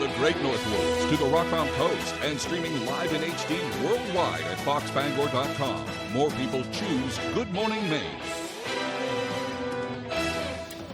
the Great North Woods to the Rock Mountain Coast and streaming live in HD worldwide at foxbangor.com. More people choose Good Morning Maine.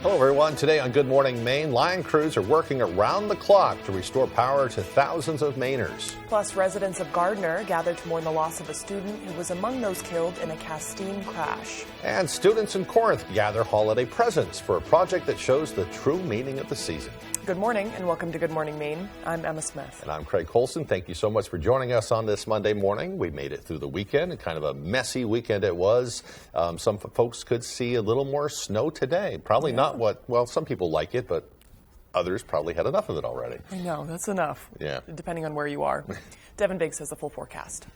Hello, everyone. Today on Good Morning Maine, line crews are working around the clock to restore power to thousands of Mainers. Plus, residents of Gardner gathered to mourn the loss of a student who was among those killed in a Castine crash. And students in Corinth gather holiday presents for a project that shows the true meaning of the season. Good morning and welcome to Good Morning Maine. I'm Emma Smith. And I'm Craig Colson. Thank you so much for joining us on this Monday morning. We made it through the weekend, and kind of a messy weekend it was. Some folks could see a little more snow today. Probably not some people like it, but others probably had enough of it already. I know, that's enough. Yeah. Depending on where you are. Devin Biggs has the full forecast.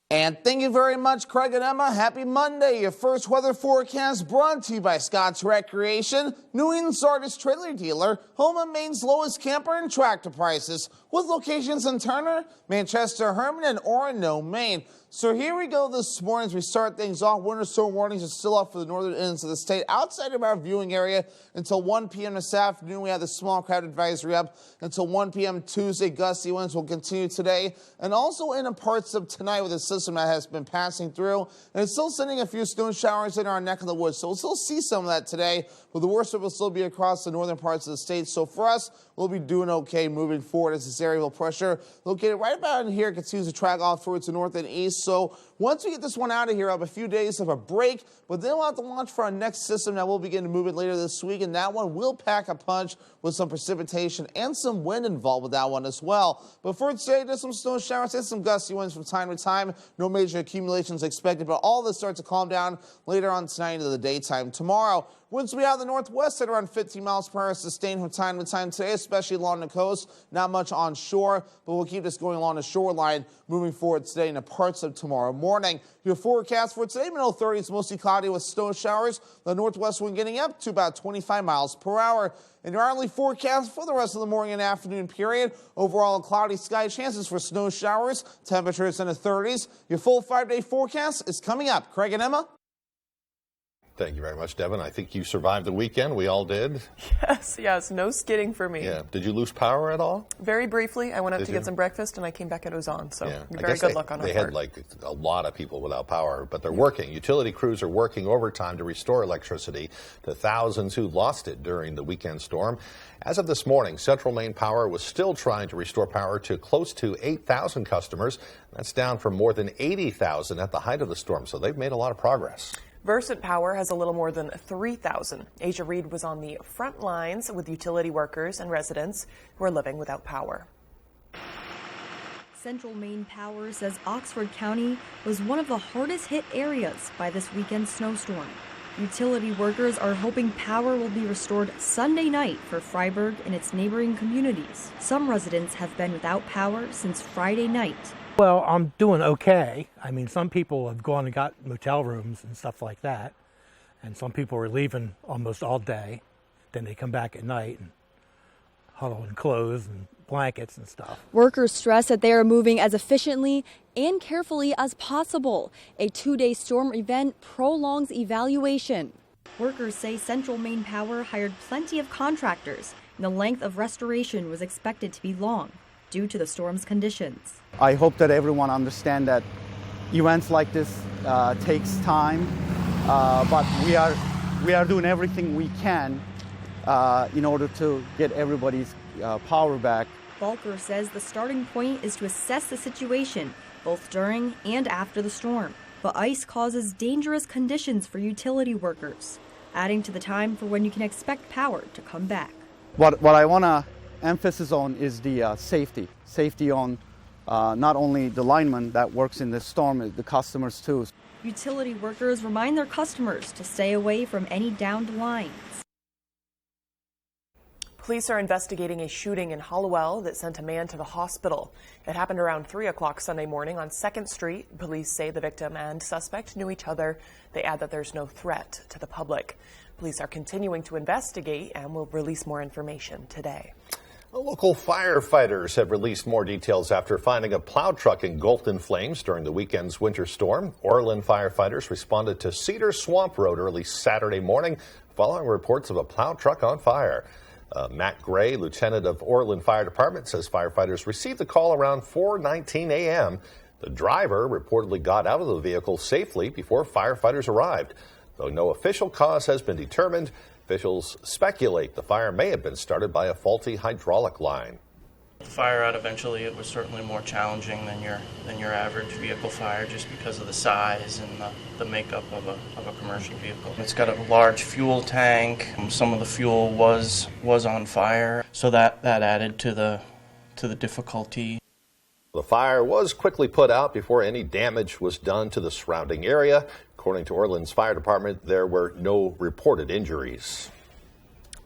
And thank you very much, Craig and Emma. Happy Monday. Your first weather forecast brought to you by Scott's Recreation, New England's largest trailer dealer, home of Maine's lowest camper and tractor prices, with locations in Turner, Manchester, Herman, and Orono, Maine. So here we go this morning as we start things off. Winter storm warnings are still up for the northern ends of the state outside of our viewing area until 1 p.m. this afternoon. We have the small crowd advisory up until 1 p.m. Tuesday. Gusty winds will continue today and also in parts of tonight with a system that has been passing through. And it's still sending a few snow showers in our neck of the woods. So we'll still see some of that today, but the worst of it will still be across the northern parts of the state. So for us, we'll be doing okay moving forward as this aerial pressure located right about in here continues to track off towards the north and east. So once we get this one out of here, I'll have a few days of a break, but then we'll have to launch for our next system that will begin to move it later this week, and that one will pack a punch with some precipitation and some wind involved with that one as well. But for today, just some snow showers and some gusty winds from time to time. No major accumulations expected, but all this starts to calm down later on tonight into the daytime. Tomorrow, winds will be out of the northwest at around 15 miles per hour, sustained from time to time today, especially along the coast. Not much on shore, but we'll keep this going along the shoreline moving forward today into parts of tomorrow morning. Your forecast for today, middle 30s, mostly cloudy with snow showers. The northwest wind getting up to about 25 miles per hour. And your hourly forecast for the rest of the morning and afternoon period. Overall, cloudy sky, chances for snow showers, temperatures in the 30s. Your full 5-day forecast is coming up. Craig and Emma. Thank you very much, Devin. I think you survived the weekend. We all did. Yes. No skidding for me. Yeah. Did you lose power at all? Very briefly. I went up to get some breakfast, and I came back and it was on. So yeah. very good luck on our part. They had like a lot of people without power, but they're working. Utility crews are working overtime to restore electricity to thousands who lost it during the weekend storm. As of this morning, Central Maine Power was still trying to restore power to close to 8,000 customers. That's down from more than 80,000 at the height of the storm, so they've made a lot of progress. Versant Power has a little more than 3,000. Asia Reed was on the front lines with utility workers and residents who are living without power. Central Maine Power says Oxford County was one of the hardest hit areas by this weekend's snowstorm. Utility workers are hoping power will be restored Sunday night for Freiburg and its neighboring communities. Some residents have been without power since Friday night. Well, I'm doing okay. I mean, some people have gone and got motel rooms and stuff like that. And some people are leaving almost all day. Then they come back at night and huddle in clothes and blankets and stuff. Workers stress that they are moving as efficiently and carefully as possible. A 2-day storm event prolongs evaluation. Workers say Central Maine Power hired plenty of contractors, and the length of restoration was expected to be long due to the storm's conditions. I hope that everyone understands that events like this takes time, but we are doing everything we can in order to get everybody's power back. Balker says the starting point is to assess the situation both during and after the storm. But ice causes dangerous conditions for utility workers, adding to the time for when you can expect power to come back. What I want to emphasize on is the safety on not only the lineman that works in this storm, the customers too. Utility workers remind their customers to stay away from any downed lines. Police are investigating a shooting in Hallowell that sent a man to the hospital. It happened around 3 o'clock Sunday morning on 2nd Street. Police say the victim and suspect knew each other. They add that there's no threat to the public. Police are continuing to investigate and will release more information today. Local firefighters have released more details after finding a plow truck engulfed in flames during the weekend's winter storm. Orland firefighters responded to Cedar Swamp Road early Saturday morning following reports of a plow truck on fire. Matt Gray, lieutenant of Orland Fire Department, says firefighters received the call around 4:19 a.m. The driver reportedly got out of the vehicle safely before firefighters arrived. Though no official cause has been determined, officials speculate the fire may have been started by a faulty hydraulic line. The fire out eventually, it was certainly more challenging than your average vehicle fire, just because of the size and the makeup of a commercial vehicle. It's got a large fuel tank. Some of the fuel was on fire, so that added to the difficulty. The fire was quickly put out before any damage was done to the surrounding area. According to Orland's Fire Department, there were no reported injuries.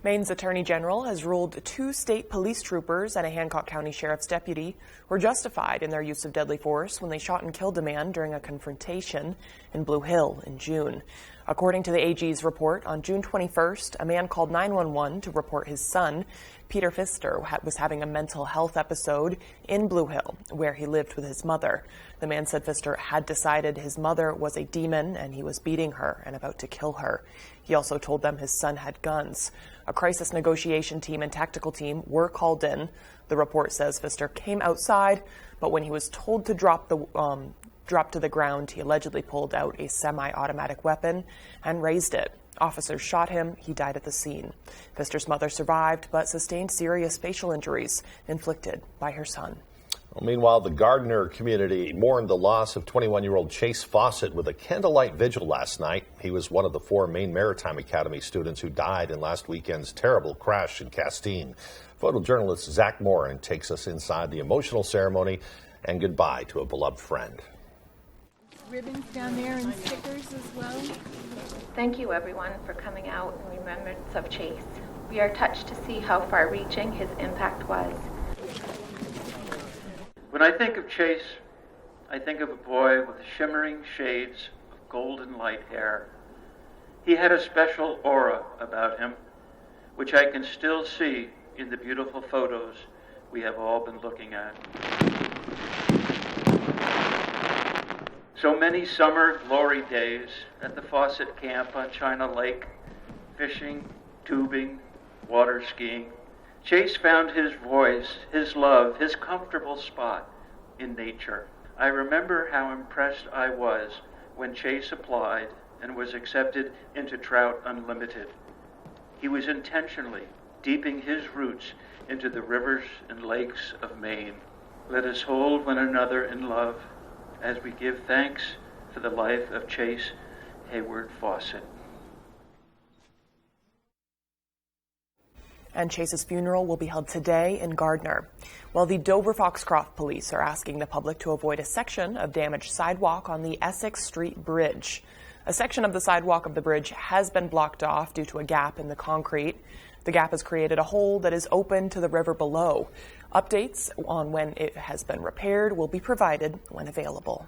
Maine's Attorney General has ruled 2 state police troopers and a Hancock County Sheriff's deputy were justified in their use of deadly force when they shot and killed a man during a confrontation in Blue Hill in June. According to the AG's report, on June 21st, a man called 911 to report his son, Peter Pfister, was having a mental health episode in Blue Hill, where he lived with his mother. The man said Pfister had decided his mother was a demon and he was beating her and about to kill her. He also told them his son had guns. A crisis negotiation team and tactical team were called in. The report says Pfister came outside, but when he was told to drop to the ground, he allegedly pulled out a semi-automatic weapon and raised it. Officers shot him. He died at the scene. Pfister's mother survived, but sustained serious facial injuries inflicted by her son. Well, meanwhile, the Gardner community mourned the loss of 21-year-old Chase Fawcett with a candlelight vigil last night. He was one of the 4 Maine Maritime Academy students who died in last weekend's terrible crash in Castine. Photojournalist Zach Morin takes us inside the emotional ceremony and goodbye to a beloved friend. Ribbons down there and stickers as well. Thank you, everyone, for coming out in remembrance of Chase. We are touched to see how far-reaching his impact was. When I think of Chase, I think of a boy with shimmering shades of golden light hair. He had a special aura about him, which I can still see in the beautiful photos we have all been looking at. So many summer glory days at the Fawcett camp on China Lake, fishing, tubing, water skiing. Chase found his voice, his love, his comfortable spot in nature. I remember how impressed I was when Chase applied and was accepted into Trout Unlimited. He was intentionally deepening his roots into the rivers and lakes of Maine. Let us hold one another in love as we give thanks for the life of Chase Hayward Fawcett. And Chase's funeral will be held today in Gardner. While the Dover-Foxcroft police are asking the public to avoid a section of damaged sidewalk on the Essex Street Bridge. A section of the sidewalk of the bridge has been blocked off due to a gap in the concrete. The gap has created a hole that is open to the river below. Updates on when it has been repaired will be provided when available.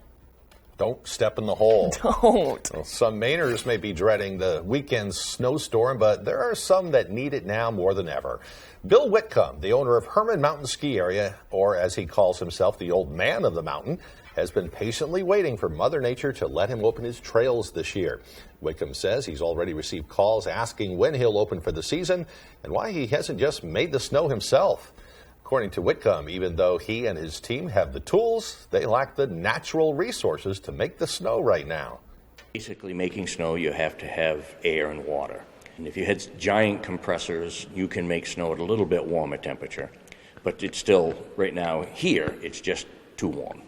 Don't step in the hole. Don't. Well, some Mainers may be dreading the weekend's snowstorm, but there are some that need it now more than ever. Bill Whitcomb, the owner of Herman Mountain Ski Area, or as he calls himself, the old man of the mountain, has been patiently waiting for Mother Nature to let him open his trails this year. Whitcomb says he's already received calls asking when he'll open for the season and why he hasn't just made the snow himself. According to Whitcomb, even though he and his team have the tools, they lack the natural resources to make the snow right now. Basically, making snow, you have to have air and water. And if you had giant compressors, you can make snow at a little bit warmer temperature. But it's still, right now, here, it's just too warm.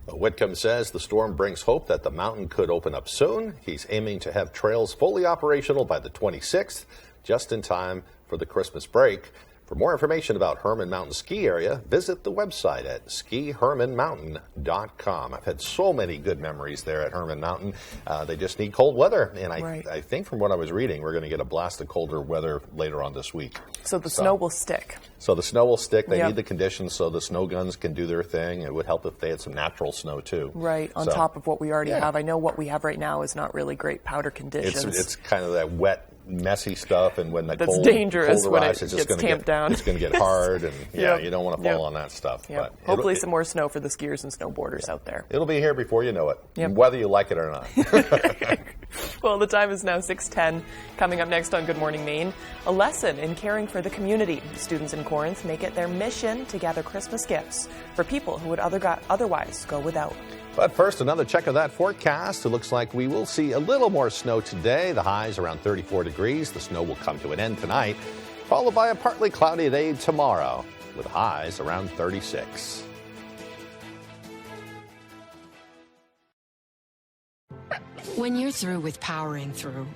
Whitcomb says the storm brings hope that the mountain could open up soon. He's aiming to have trails fully operational by the 26th, just in time for the Christmas break. For more information about Herman Mountain Ski Area, visit the website at skihermanmountain.com. I've had so many good memories there at Herman Mountain. They just need cold weather, and I think from what I was reading, we're going to get a blast of colder weather later on this week. So the snow will stick. So the snow will stick. They need the conditions so the snow guns can do their thing. It would help if they had some natural snow, too. Right, on top of what we already have. I know what we have right now is not really great powder conditions. It's kind of that wet, messy stuff, and when the cold dangerous cold when arrives, it it's gets tamped down. It's going to get hard, and you don't want to fall on that stuff. But hopefully some more snow for the skiers and snowboarders out there. It'll be here before you know it, whether you like it or not. Well, the time is now 6:10. Coming up next on Good Morning Maine, a lesson in caring for the community. Students in Corinth make it their mission to gather Christmas gifts for people who would otherwise go without. But first, another check of that forecast. It looks like we will see a little more snow today. The highs around 34 degrees. The snow will come to an end tonight, followed by a partly cloudy day tomorrow with highs around 36. When you're through with powering through,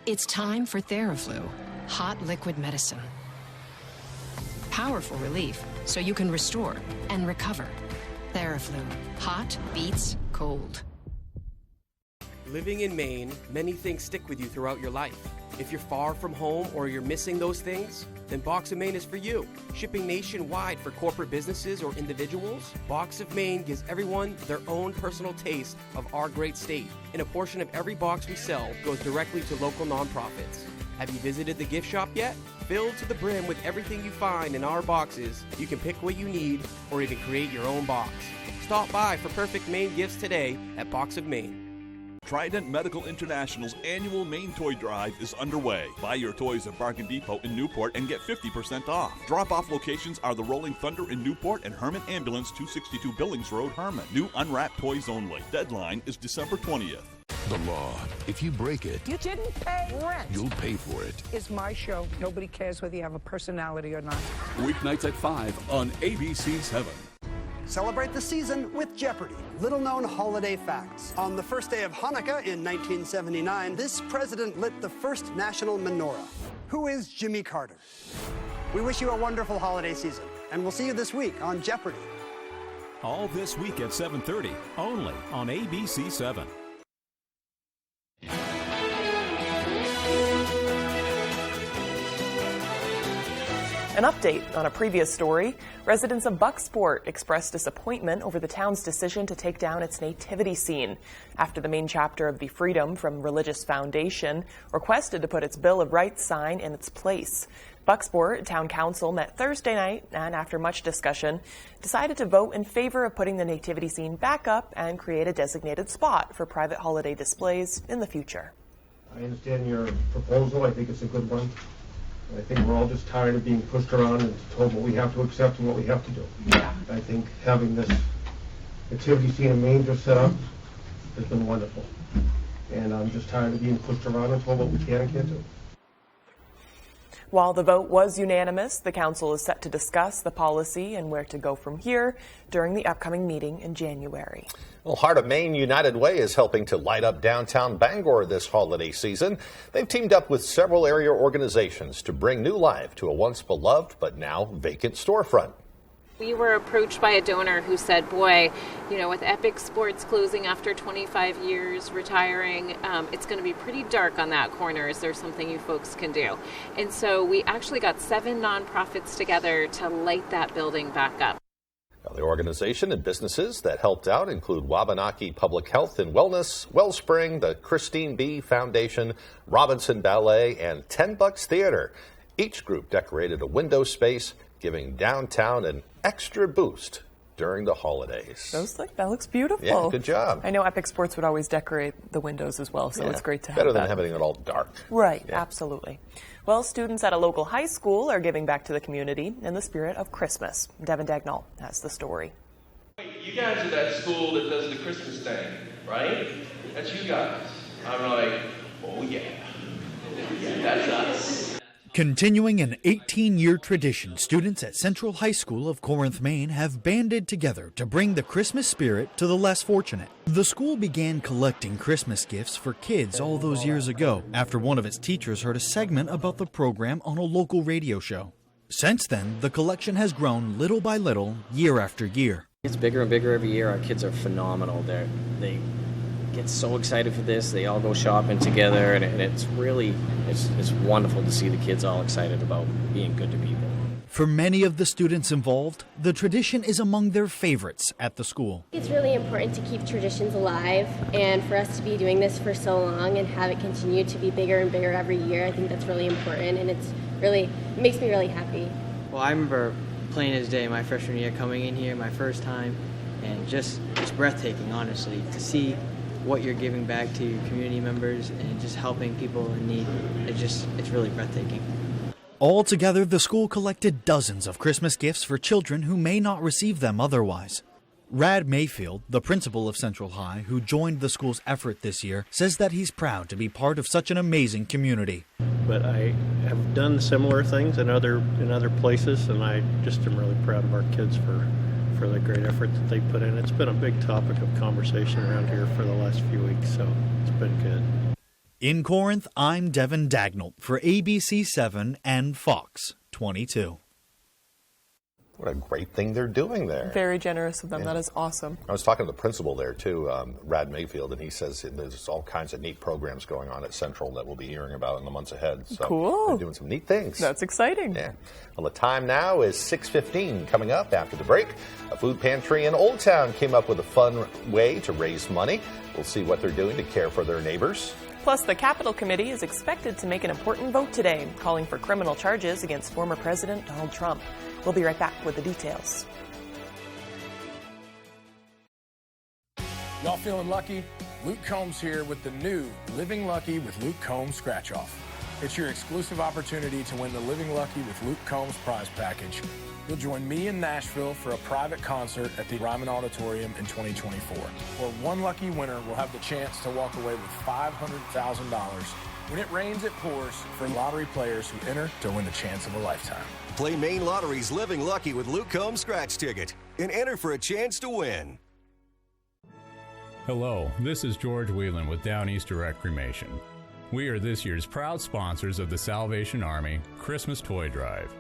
it's time for Theraflu, hot liquid medicine. Powerful relief so you can restore and recover. Theraflu, hot beats cold. Living in Maine, many things stick with you throughout your life. If you're far from home or you're missing those things, then Box of Maine is for you. Shipping nationwide for corporate businesses or individuals, Box of Maine gives everyone their own personal taste of our great state. And a portion of every box we sell goes directly to local nonprofits. Have you visited the gift shop yet? Filled to the brim with everything you find in our boxes, you can pick what you need or even create your own box. Stop by for perfect Maine gifts today at Box of Maine. Trident Medical International's annual Maine Toy Drive is underway. Buy your toys at Bargain Depot in Newport and get 50% off. Drop-off locations are the Rolling Thunder in Newport and Herman Ambulance, 262 Billings Road, Herman. New unwrapped toys only. Deadline is December 20th. The law. If you break it, you didn't pay rent. You'll pay for it. It's my show. Nobody cares whether you have a personality or not. Weeknights at 5 on ABC 7. Celebrate the season with Jeopardy! Little-known holiday facts. On the first day of Hanukkah in 1979, this president lit the first national menorah. Who is Jimmy Carter? We wish you a wonderful holiday season, and we'll see you this week on Jeopardy! All this week at 7:30, only on ABC 7. An update on a previous story. Residents of Bucksport expressed disappointment over the town's decision to take down its nativity scene after the main chapter of the Freedom from Religious Foundation requested to put its Bill of Rights sign in its place. Bucksport Town Council met Thursday night and, after much discussion, decided to vote in favor of putting the nativity scene back up and create a designated spot for private holiday displays in the future. I understand your proposal. I think it's a good one. I think we're all just tired of being pushed around and told what we have to accept and what we have to do. Yeah. I think having this nativity scene in Maine set up has been wonderful. And I'm just tired of being pushed around and told what we can and can't do. While the vote was unanimous, the council is set to discuss the policy and where to go from here during the upcoming meeting in January. Well, Heart of Maine United Way is helping to light up downtown Bangor this holiday season. They've teamed up with several area organizations to bring new life to a once beloved but now vacant storefront. We were approached by a donor who said, boy, you know, with Epic Sports closing after 25 years, retiring, it's going to be pretty dark on that corner. Is there something you folks can do? And so we actually got 7 nonprofits together to light that building back up. Now, the organization and businesses that helped out include Wabanaki Public Health and Wellness, Wellspring, the Christine B. Foundation, Robinson Ballet, and 10 Bucks Theater. Each group decorated a window space, giving downtown an extra boost during the holidays. That looks beautiful. Yeah, good job. I know Epic Sports would always decorate the windows as well, so it's great to have better that. than having it all dark. Right, absolutely. Well, students at a local high school are giving back to the community in the spirit of Christmas. Devin Dagnall has the story. You guys are that school that does the Christmas thing, right? That's you guys. I'm like, oh yeah, that's us. Continuing an 18-year tradition, students at Central High School of Corinth, Maine have banded together to bring the Christmas spirit to the less fortunate. The school began collecting Christmas gifts for kids all those years ago after one of its teachers heard a segment about the program on a local radio show. Since then, the collection has grown little by little, year after year. It's bigger and bigger every year. Our kids are phenomenal. They get so excited for this. They all go shopping together, and it's really it's wonderful to see the kids all excited about being good to people. For many of the students involved, the tradition is among their favorites at the school. It's really important to keep traditions alive, and for us to be doing this for so long and have it continue to be bigger and bigger every year, I think that's really important, and it makes me really happy. Well, I remember plain as day my freshman year, coming in here my first time, and just breathtaking, honestly, to see what you're giving back to your community members and just helping people in need. It's really breathtaking. Altogether, the school collected dozens of Christmas gifts for children who may not receive them otherwise. Rad Mayfield, the principal of Central High, who joined the school's effort this year, says that he's proud to be part of such an amazing community. But I have done similar things in other places, and I just am really proud of our kids for the great effort that they put in. It's been a big topic of conversation around here for the last few weeks, so it's been good. In Corinth, I'm Devin Dagnall for ABC7 and Fox 22. What a great thing they're doing there. Very generous of them. Yeah. That is awesome. I was talking to the principal there, too, Rad Mayfield, and he says there's all kinds of neat programs going on at Central that we'll be hearing about in the months ahead. So cool. They're doing some neat things. That's exciting. Yeah. Well, the time now is 6:15. Coming up after the break, a food pantry in Old Town came up with a fun way to raise money. We'll see what they're doing to care for their neighbors. Plus, the Capitol Committee is expected to make an important vote today, calling for criminal charges against former President Donald Trump. We'll be right back with the details. Y'all feeling lucky? Luke Combs here with the new Living Lucky with Luke Combs Scratch Off. It's your exclusive opportunity to win the Living Lucky with Luke Combs prize package. You'll join me in Nashville for a private concert at the Ryman Auditorium in 2024, where one lucky winner will have the chance to walk away with $500,000. When it rains, it pours for lottery players who enter to win the chance of a lifetime. Play Maine Lottery's Living Lucky with Luke Combs Scratch Ticket and enter for a chance to win. Hello, this is George Whelan with Down East Direct Cremation. We are this year's proud sponsors of the Salvation Army Christmas Toy Drive.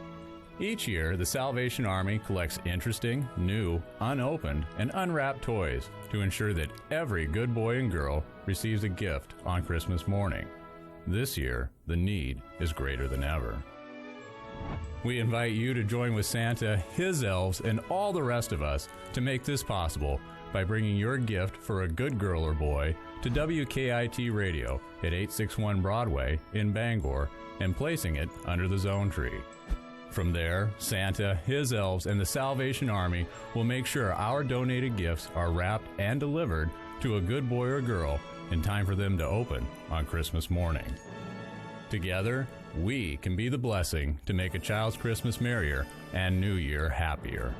Each year, the Salvation Army collects interesting, new, unopened, and unwrapped toys to ensure that every good boy and girl receives a gift on Christmas morning. This year, the need is greater than ever. We invite you to join with Santa, his elves, and all the rest of us to make this possible by bringing your gift for a good girl or boy to WKIT Radio at 861 Broadway in Bangor and placing it under the Zone Tree. From there, Santa, his elves, and the Salvation Army will make sure our donated gifts are wrapped and delivered to a good boy or girl in time for them to open on Christmas morning. Together, we can be the blessing to make a child's Christmas merrier and New Year happier.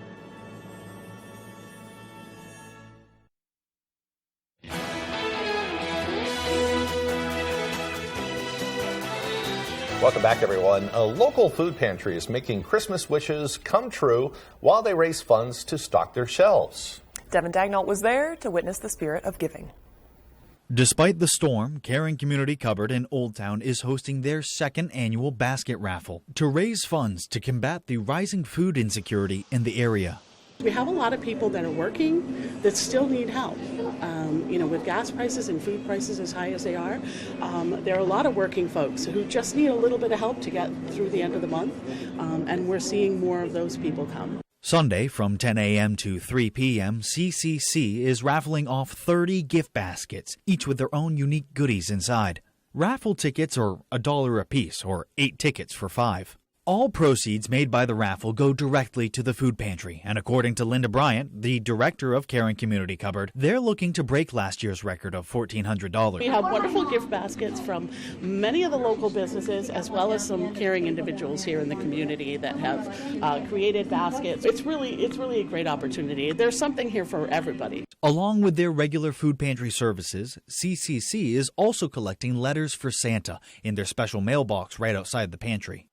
Welcome back, everyone. A local food pantry is making Christmas wishes come true while they raise funds to stock their shelves. Devin Dagnall was there to witness the spirit of giving. Despite the storm, Caring Community Cupboard in Old Town is hosting their second annual basket raffle to raise funds to combat the rising food insecurity in the area. We have a lot of people that are working that still need help. With gas prices and food prices as high as they are, there are a lot of working folks who just need a little bit of help to get through the end of the month, and we're seeing more of those people come. Sunday from 10 a.m. to 3 p.m., CCC is raffling off 30 gift baskets, each with their own unique goodies inside. Raffle tickets are $1 a piece, or 8 tickets for $5. All proceeds made by the raffle go directly to the food pantry, and according to Linda Bryant, the director of Caring Community Cupboard, they're looking to break last year's record of $1,400. We have wonderful gift baskets from many of the local businesses, as well as some caring individuals here in the community that have created baskets. It's really a great opportunity. There's something here for everybody. Along with their regular food pantry services, CCC is also collecting letters for Santa in their special mailbox right outside the pantry.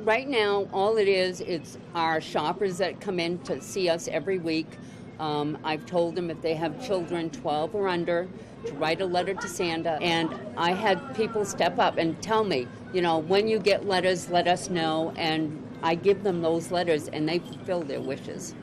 Right now, all it is, it's our shoppers that come in to see us every week. I've told them if they have children 12 or under to write a letter to Santa. And I had people step up and tell me, when you get letters, let us know. And I give them those letters and they fulfill their wishes.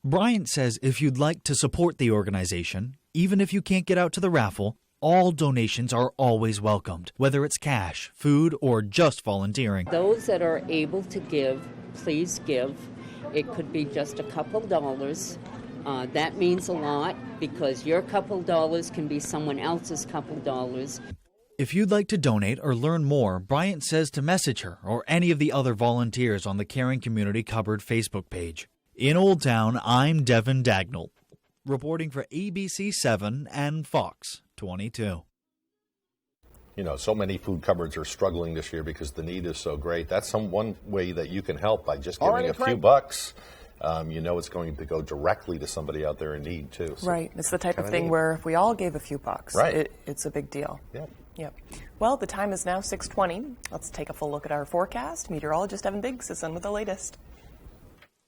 Bryant says if you'd like to support the organization, even if you can't get out to the raffle, all donations are always welcomed, whether it's cash, food, or just volunteering. Those that are able to give, please give. It could be just a couple dollars. That means a lot because your couple dollars can be someone else's couple dollars. If you'd like to donate or learn more, Bryant says to message her or any of the other volunteers on the Caring Community Cupboard Facebook page. In Old Town, I'm Devin Dagnall, reporting for ABC7 and Fox 22. 622. You know, so many food cupboards are struggling this year because the need is so great. That's one way that you can help by just giving a few bucks. You know it's going to go directly to somebody out there in need, too. So right. It's the type of thing where if we all gave a few bucks, right. It's a big deal. Yep. Yep. Well, the time is now 6:20. Let's take a full look at our forecast. Meteorologist Evan Biggs is in with the latest.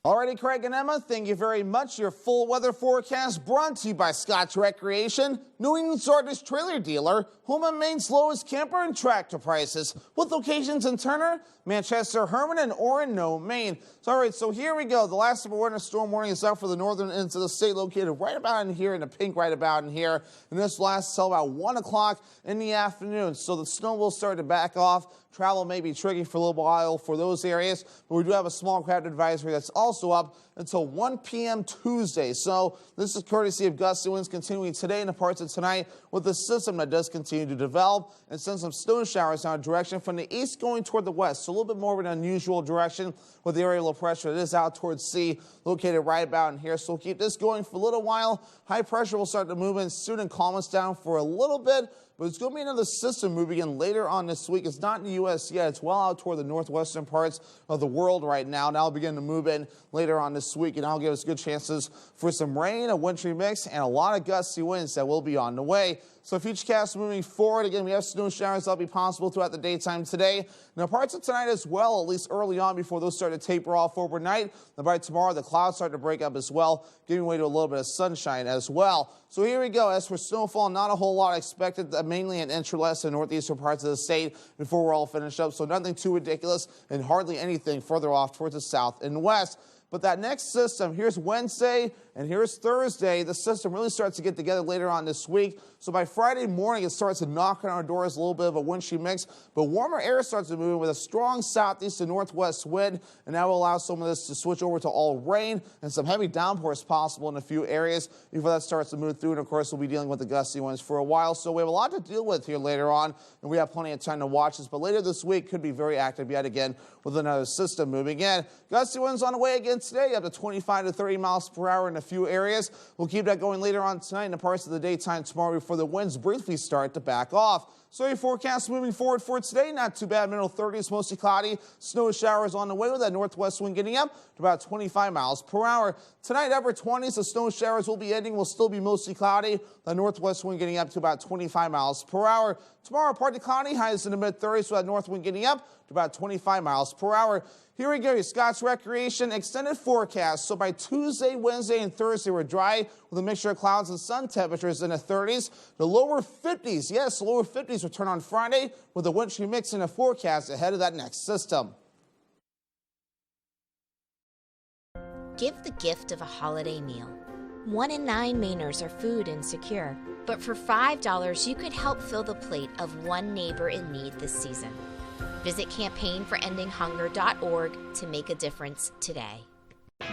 Alrighty, Craig and Emma, thank you very much. Your full weather forecast brought to you by Scotch Recreation, New England's largest trailer dealer, home of Maine's lowest camper and tractor prices, with locations in Turner, Manchester, Herman, and Orono, Maine. So, all right, so here we go. The last of a winter storm warning is out for the northern ends of the state, located right about in here, in the pink right about in here. And this lasts till about 1 o'clock in the afternoon. So the snow will start to back off. Travel may be tricky for a little while for those areas, but we do have a small craft advisory that's also up until 1 p.m. Tuesday. So this is courtesy of gusty winds continuing today and the parts of tonight with the system that does continue to develop and send some snow showers in our direction from the east going toward the west. So a little bit more of an unusual direction with the area of low pressure that is out towards sea, located right about in here. So we'll keep this going for a little while. High pressure will start to move in soon and calm us down for a little bit. But it's going to be another system moving in later on this week. It's not in the U.S. yet. It's well out toward the northwestern parts of the world right now. Now it'll begin to move in later on this week, and that'll give us good chances for some rain, a wintry mix, and a lot of gusty winds that will be on the way. So futurecast moving forward, again, we have snow showers that'll be possible throughout the daytime today. Now parts of tonight as well, at least early on before those start to taper off overnight. Then by tomorrow, the clouds start to break up as well, giving way to a little bit of sunshine as well. So here we go. As for snowfall, not a whole lot expected, mainly in intraless and northeastern parts of the state before we're all finished up. So nothing too ridiculous and hardly anything further off towards the south and west. But that next system, here's Wednesday and here's Thursday. The system really starts to get together later on this week. So by Friday morning, it starts to knock on our doors, a little bit of a wintry mix. But warmer air starts to move in with a strong southeast and northwest wind. And that will allow some of this to switch over to all rain and some heavy downpours possible in a few areas before that starts to move through. And, of course, we'll be dealing with the gusty winds for a while. So we have a lot to deal with here later on. And we have plenty of time to watch this. But later this week could be very active yet again with another system moving in. Gusty winds on the way again today, up to 25 to 30 miles per hour in a few areas. We'll keep that going later on tonight and the parts of the daytime tomorrow before the winds briefly start to back off. So your forecast moving forward for today, not too bad. Middle 30s, mostly cloudy. Snow showers on the way with that northwest wind getting up to about 25 miles per hour. Tonight, upper 20s, the snow showers will be ending. Will still be mostly cloudy. The northwest wind getting up to about 25 miles per hour. Tomorrow, partly cloudy, highs in the mid-30s, with that north wind getting up to about 25 miles per hour. Here we go, your Scotch Recreation extended forecast. So by Tuesday, Wednesday, and Thursday, we're dry with a mixture of clouds and sun, temperatures in the 30s. The lower 50s, yes, lower 50s return on Friday with a wintry mix in a forecast ahead of that next system. Give the gift of a holiday meal. 1 in 9 Mainers are food insecure, but for $5, you could help fill the plate of one neighbor in need this season. Visit campaignforendinghunger.org to make a difference today.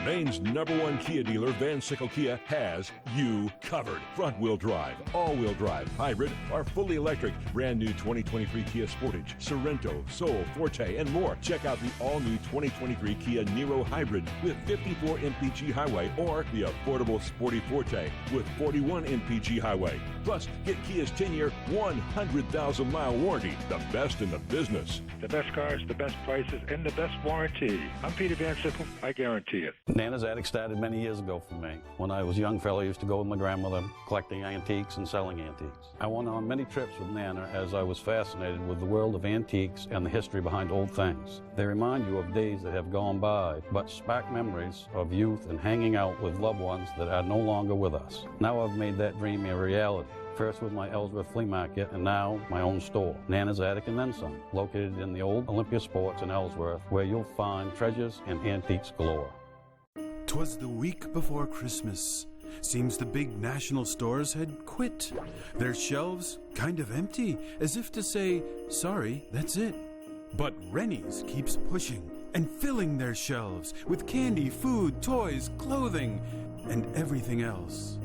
Maine's #1 Kia dealer, Van Sickle Kia, has you covered. Front-wheel drive, all-wheel drive, hybrid, or fully electric. Brand new 2023 Kia Sportage, Sorento, Soul, Forte, and more. Check out the all-new 2023 Kia Niro Hybrid with 54 mpg highway, or the affordable Sporty Forte with 41 mpg highway. Plus, get Kia's 10-year, 100,000-mile warranty, the best in the business. The best cars, the best prices, and the best warranty. I'm Peter Van Sickle. I guarantee it. Nana's Attic started many years ago for me. When I was a young fellow, I used to go with my grandmother collecting antiques and selling antiques. I went on many trips with Nana as I was fascinated with the world of antiques and the history behind old things. They remind you of days that have gone by, but spark memories of youth and hanging out with loved ones that are no longer with us. Now I've made that dream a reality. First with my Ellsworth Flea Market, and now my own store, Nana's Attic and Then Some, located in the old Olympia Sports in Ellsworth, where you'll find treasures and antiques galore. 'Twas the week before Christmas. Seems the big national stores had quit. Their shelves kind of empty, as if to say, sorry, that's it. But Rennie's keeps pushing and filling their shelves with candy, food, toys, clothing, and everything else.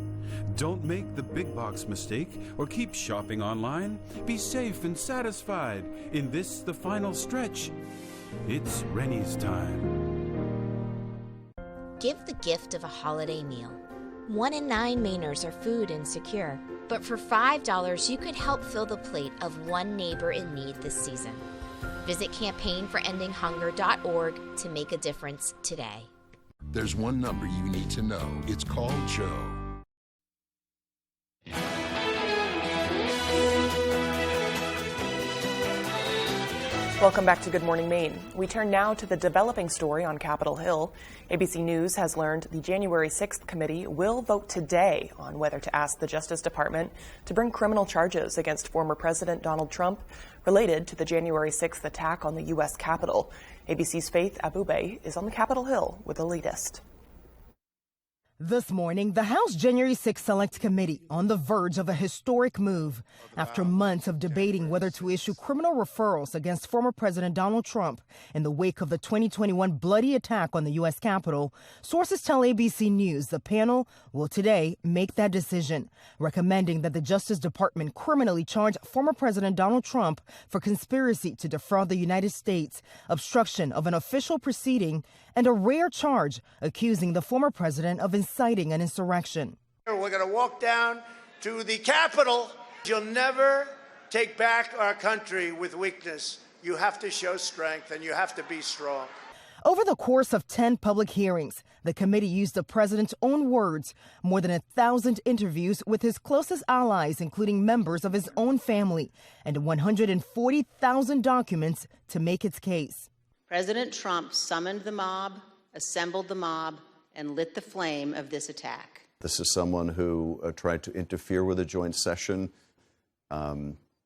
Don't make the big box mistake or keep shopping online. Be safe and satisfied in this, the final stretch. It's Rennie's time. Give the gift of a holiday meal. 1 in 9 Mainers are food insecure, But for $5, you could help fill the plate of one neighbor in need this season. Visit campaignforendinghunger.org to make a difference today. There's one number you need to know. It's called Joe. Welcome back to Good Morning Maine. We turn now to the developing story on Capitol Hill. ABC News has learned the January 6th committee will vote today on whether to ask the Justice Department to bring criminal charges against former President Donald Trump related to the January 6th attack on the U.S. Capitol. ABC's Faith Abube is on the Capitol Hill with the latest. This morning, the House January 6 Select Committee on the verge of a historic move. After months of debating whether to issue criminal referrals against former President Donald Trump in the wake of the 2021 bloody attack on the U.S. Capitol, sources tell ABC News the panel will today make that decision, recommending that the Justice Department criminally charge former President Donald Trump for conspiracy to defraud the United States, obstruction of an official proceeding, and a rare charge accusing the former president of inciting an insurrection. We're going to walk down to the Capitol. You'll never take back our country with weakness. You have to show strength, and you have to be strong. Over the course of 10 public hearings, the committee used the president's own words, more than 1,000 interviews with his closest allies, including members of his own family, and 140,000 documents to make its case. President Trump summoned the mob, assembled the mob, and lit the flame of this attack. This is someone who tried to interfere with a joint session.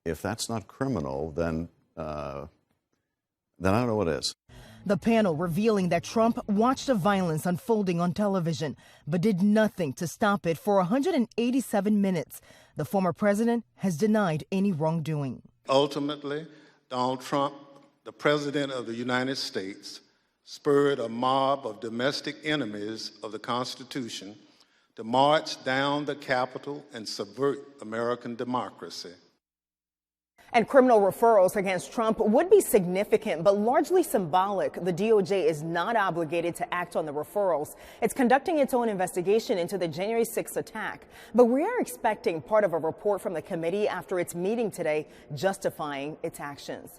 If that's not criminal, then I don't know what is. The panel revealing that Trump watched the violence unfolding on television, but did nothing to stop it for 187 minutes. The former president has denied any wrongdoing. Ultimately, Donald Trump, the President of the United States, spurred a mob of domestic enemies of the Constitution to march down the Capitol and subvert American democracy. And criminal referrals against Trump would be significant, but largely symbolic. The DOJ is not obligated to act on the referrals. It's conducting its own investigation into the January 6th attack. But we are expecting part of a report from the committee after its meeting today justifying its actions.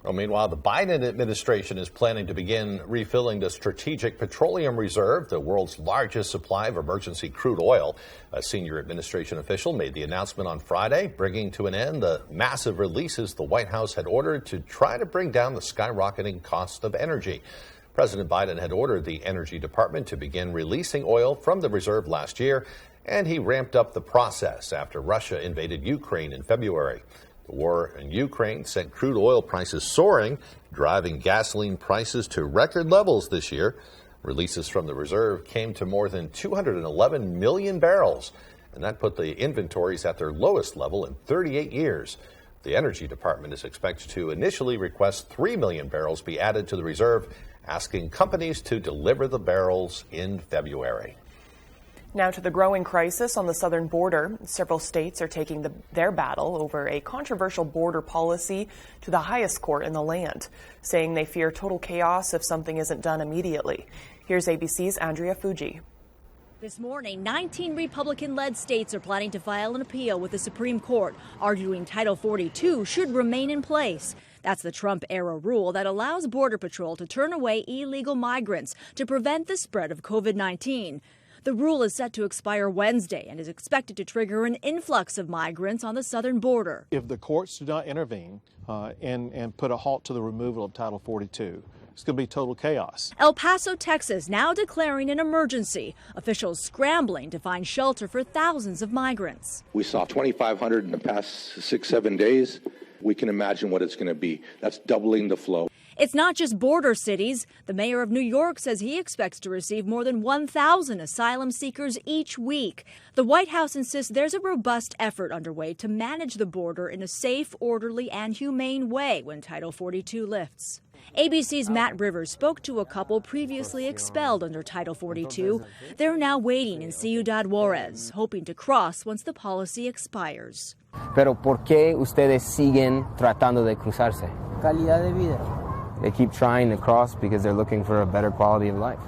Well, meanwhile, the Biden administration is planning to begin refilling the Strategic Petroleum Reserve, the world's largest supply of emergency crude oil. A senior administration official made the announcement on Friday, bringing to an end the massive releases the White House had ordered to try to bring down the skyrocketing cost of energy. President Biden had ordered the Energy Department to begin releasing oil from the reserve last year, and he ramped up the process after Russia invaded Ukraine in February. The war in Ukraine sent crude oil prices soaring, driving gasoline prices to record levels this year. Releases from the reserve came to more than 211 million barrels, and that put the inventories at their lowest level in 38 years. The Energy Department is expected to initially request 3 million barrels be added to the reserve, asking companies to deliver the barrels in February. Now to the growing crisis on the southern border. Several states are taking their battle over a controversial border policy to the highest court in the land, saying they fear total chaos if something isn't done immediately. Here's ABC's Andrea Fuji. This morning, 19 Republican-led states are planning to file an appeal with the Supreme Court, arguing Title 42 should remain in place. That's the Trump-era rule that allows Border Patrol to turn away illegal migrants to prevent the spread of COVID-19. The rule is set to expire Wednesday and is expected to trigger an influx of migrants on the southern border. If the courts do not intervene and put a halt to the removal of Title 42, it's going to be total chaos. El Paso, Texas, now declaring an emergency. Officials scrambling to find shelter for thousands of migrants. We saw 2,500 in the past 6-7 days. We can imagine what it's going to be. That's doubling the flow. It's not just border cities. The mayor of New York says he expects to receive more than 1,000 asylum seekers each week. The White House insists there's a robust effort underway to manage the border in a safe, orderly, and humane way when Title 42 lifts. ABC's Matt Rivers spoke to a couple previously expelled under Title 42. They're now waiting in Ciudad Juarez, hoping to cross once the policy expires. Pero ¿por qué ustedes siguen tratando de cruzarse? Calidad de vida. They keep trying to cross because they're looking for a better quality of life.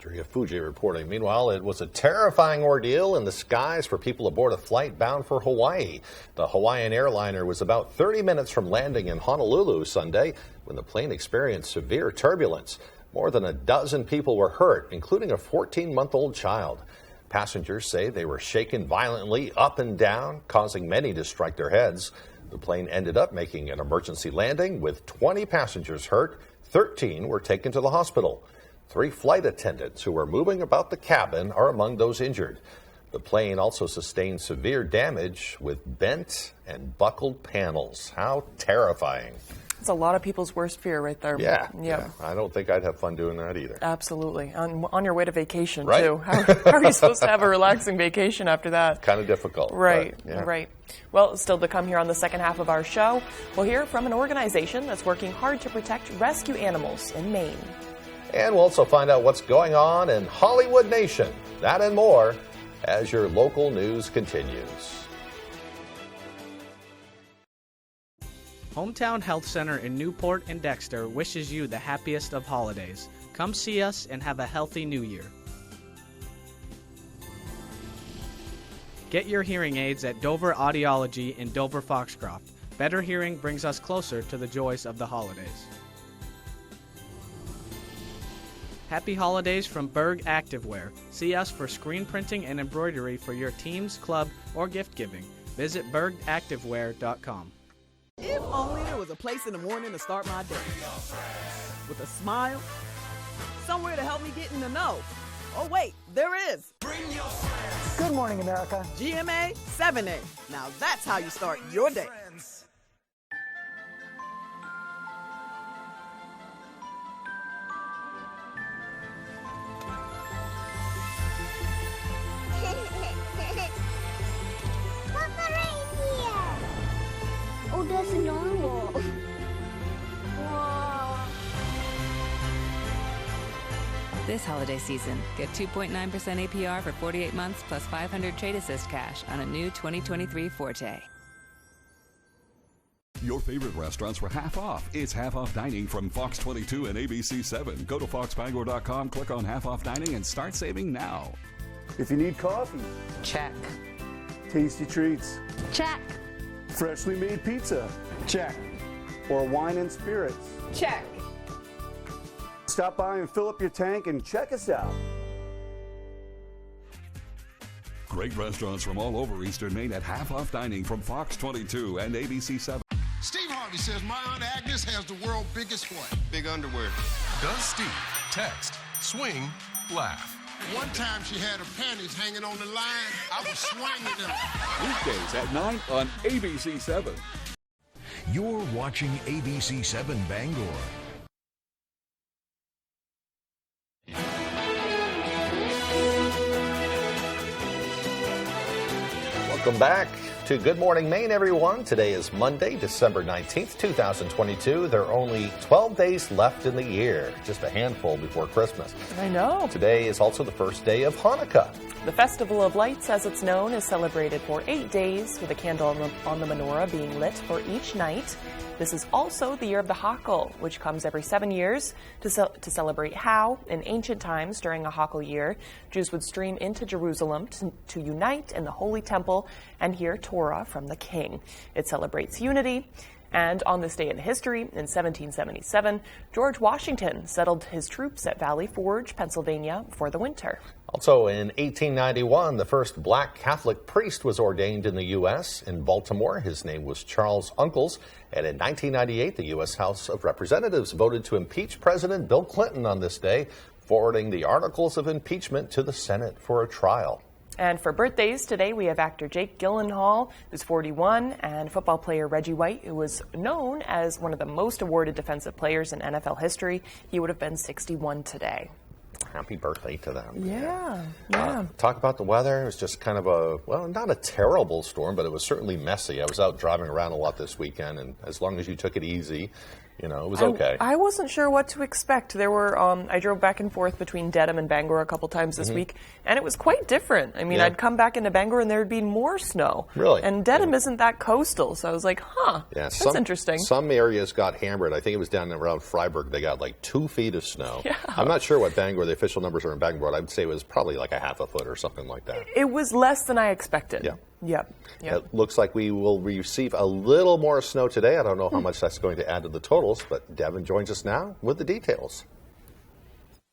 Adria Fuji reporting. Meanwhile, it was a terrifying ordeal in the skies for people aboard a flight bound for Hawaii. The Hawaiian airliner was about 30 minutes from landing in Honolulu Sunday when the plane experienced severe turbulence. More than a dozen people were hurt, including a 14-month-old child. Passengers say they were shaken violently up and down, causing many to strike their heads. The plane ended up making an emergency landing with 20 passengers hurt. 13 were taken to the hospital. 3 flight attendants who were moving about the cabin are among those injured. The plane also sustained severe damage with bent and buckled panels. How terrifying. It's a lot of people's worst fear right there. Yeah. I don't think I'd have fun doing that either. Absolutely. On your way to vacation, right? Too. How are you supposed to have a relaxing vacation after that? Kind of difficult. Right, but, yeah. Right. Well, still to come here on the second half of our show, we'll hear from an organization that's working hard to protect rescue animals in Maine. And we'll also find out what's going on in Hollywood Nation. That and more as your local news continues. Hometown Health Center in Newport and Dexter wishes you the happiest of holidays. Come see us and have a healthy new year. Get your hearing aids at Dover Audiology in Dover Foxcroft. Better hearing brings us closer to the joys of the holidays. Happy holidays from Berg Activewear. See us for screen printing and embroidery for your team's club or gift giving. Visit bergactivewear.com. If only there was a place in the morning to start my day. With a smile, somewhere to help me get in the know. Oh wait, there is. Good morning, America. GMA 7A. Now that's how you start your day. Oh, that's normal. Whoa. This holiday season, get 2.9% APR for 48 months plus $500 Trade Assist cash on a new 2023 Forte. Your favorite restaurants were half off. It's half off dining from Fox 22 and ABC 7. Go to foxbangor.com, click on half off dining, and start saving now. If you need coffee, check. Tasty treats, Check. freshly made pizza, check. Or wine and spirits, Check. stop by and fill up your tank and check us out. Great restaurants from all over Eastern Maine at half off dining from Fox 22 and ABC 7. Steve Harvey says my Aunt Agnes has the world's biggest what? Big underwear. Does Steve text, swing, laugh? One time she had her panties hanging on the line. I was swinging them. Weekdays at 9 on ABC 7. You're watching ABC 7 Bangor. Welcome back to Good Morning Maine, everyone. Today is Monday, December 19th, 2022. There are only 12 days left in the year, just a handful before Christmas. I know. Today is also the first day of Hanukkah. The Festival of Lights, as it's known, is celebrated for 8 days, with a candle on the menorah being lit for each night. This is also the year of the Hakel, which comes every 7 years to celebrate how, in ancient times during a Hakel year, Jews would stream into Jerusalem to unite in the Holy Temple and hear Torah from the King. It celebrates unity. And on this day in history, in 1777, George Washington settled his troops at Valley Forge, Pennsylvania, for the winter. Also in 1891, the first black Catholic priest was ordained in the U.S. In Baltimore, his name was Charles Uncles. And in 1998, the U.S. House of Representatives voted to impeach President Bill Clinton on this day, forwarding the articles of impeachment to the Senate for a trial. And for birthdays today, we have actor Jake Gyllenhaal, who's 41, and football player Reggie White, who was known as one of the most awarded defensive players in NFL history. He would have been 61 today. Happy birthday to them. Yeah. Talk about the weather. It was just kind of not a terrible storm, but it was certainly messy. I was out driving around a lot this weekend, and as long as you took it easy, You know, it was okay. I wasn't sure what to expect. There were, I drove back and forth between Dedham and Bangor a couple times this week, and it was quite different. I mean, I'd come back into Bangor and there would be more snow. Really? And Dedham isn't that coastal, so I was like, that's interesting. Some areas got hammered. I think it was down around Freiburg. They got like 2 feet of snow. Yeah. I'm not sure what Bangor, the official numbers are in Bangor, but I would say it was probably like a half a foot or something like that. It was less than I expected. Yeah. Yep. It looks like we will receive a little more snow today. I don't know how much that's going to add to the totals, but Devin joins us now with the details.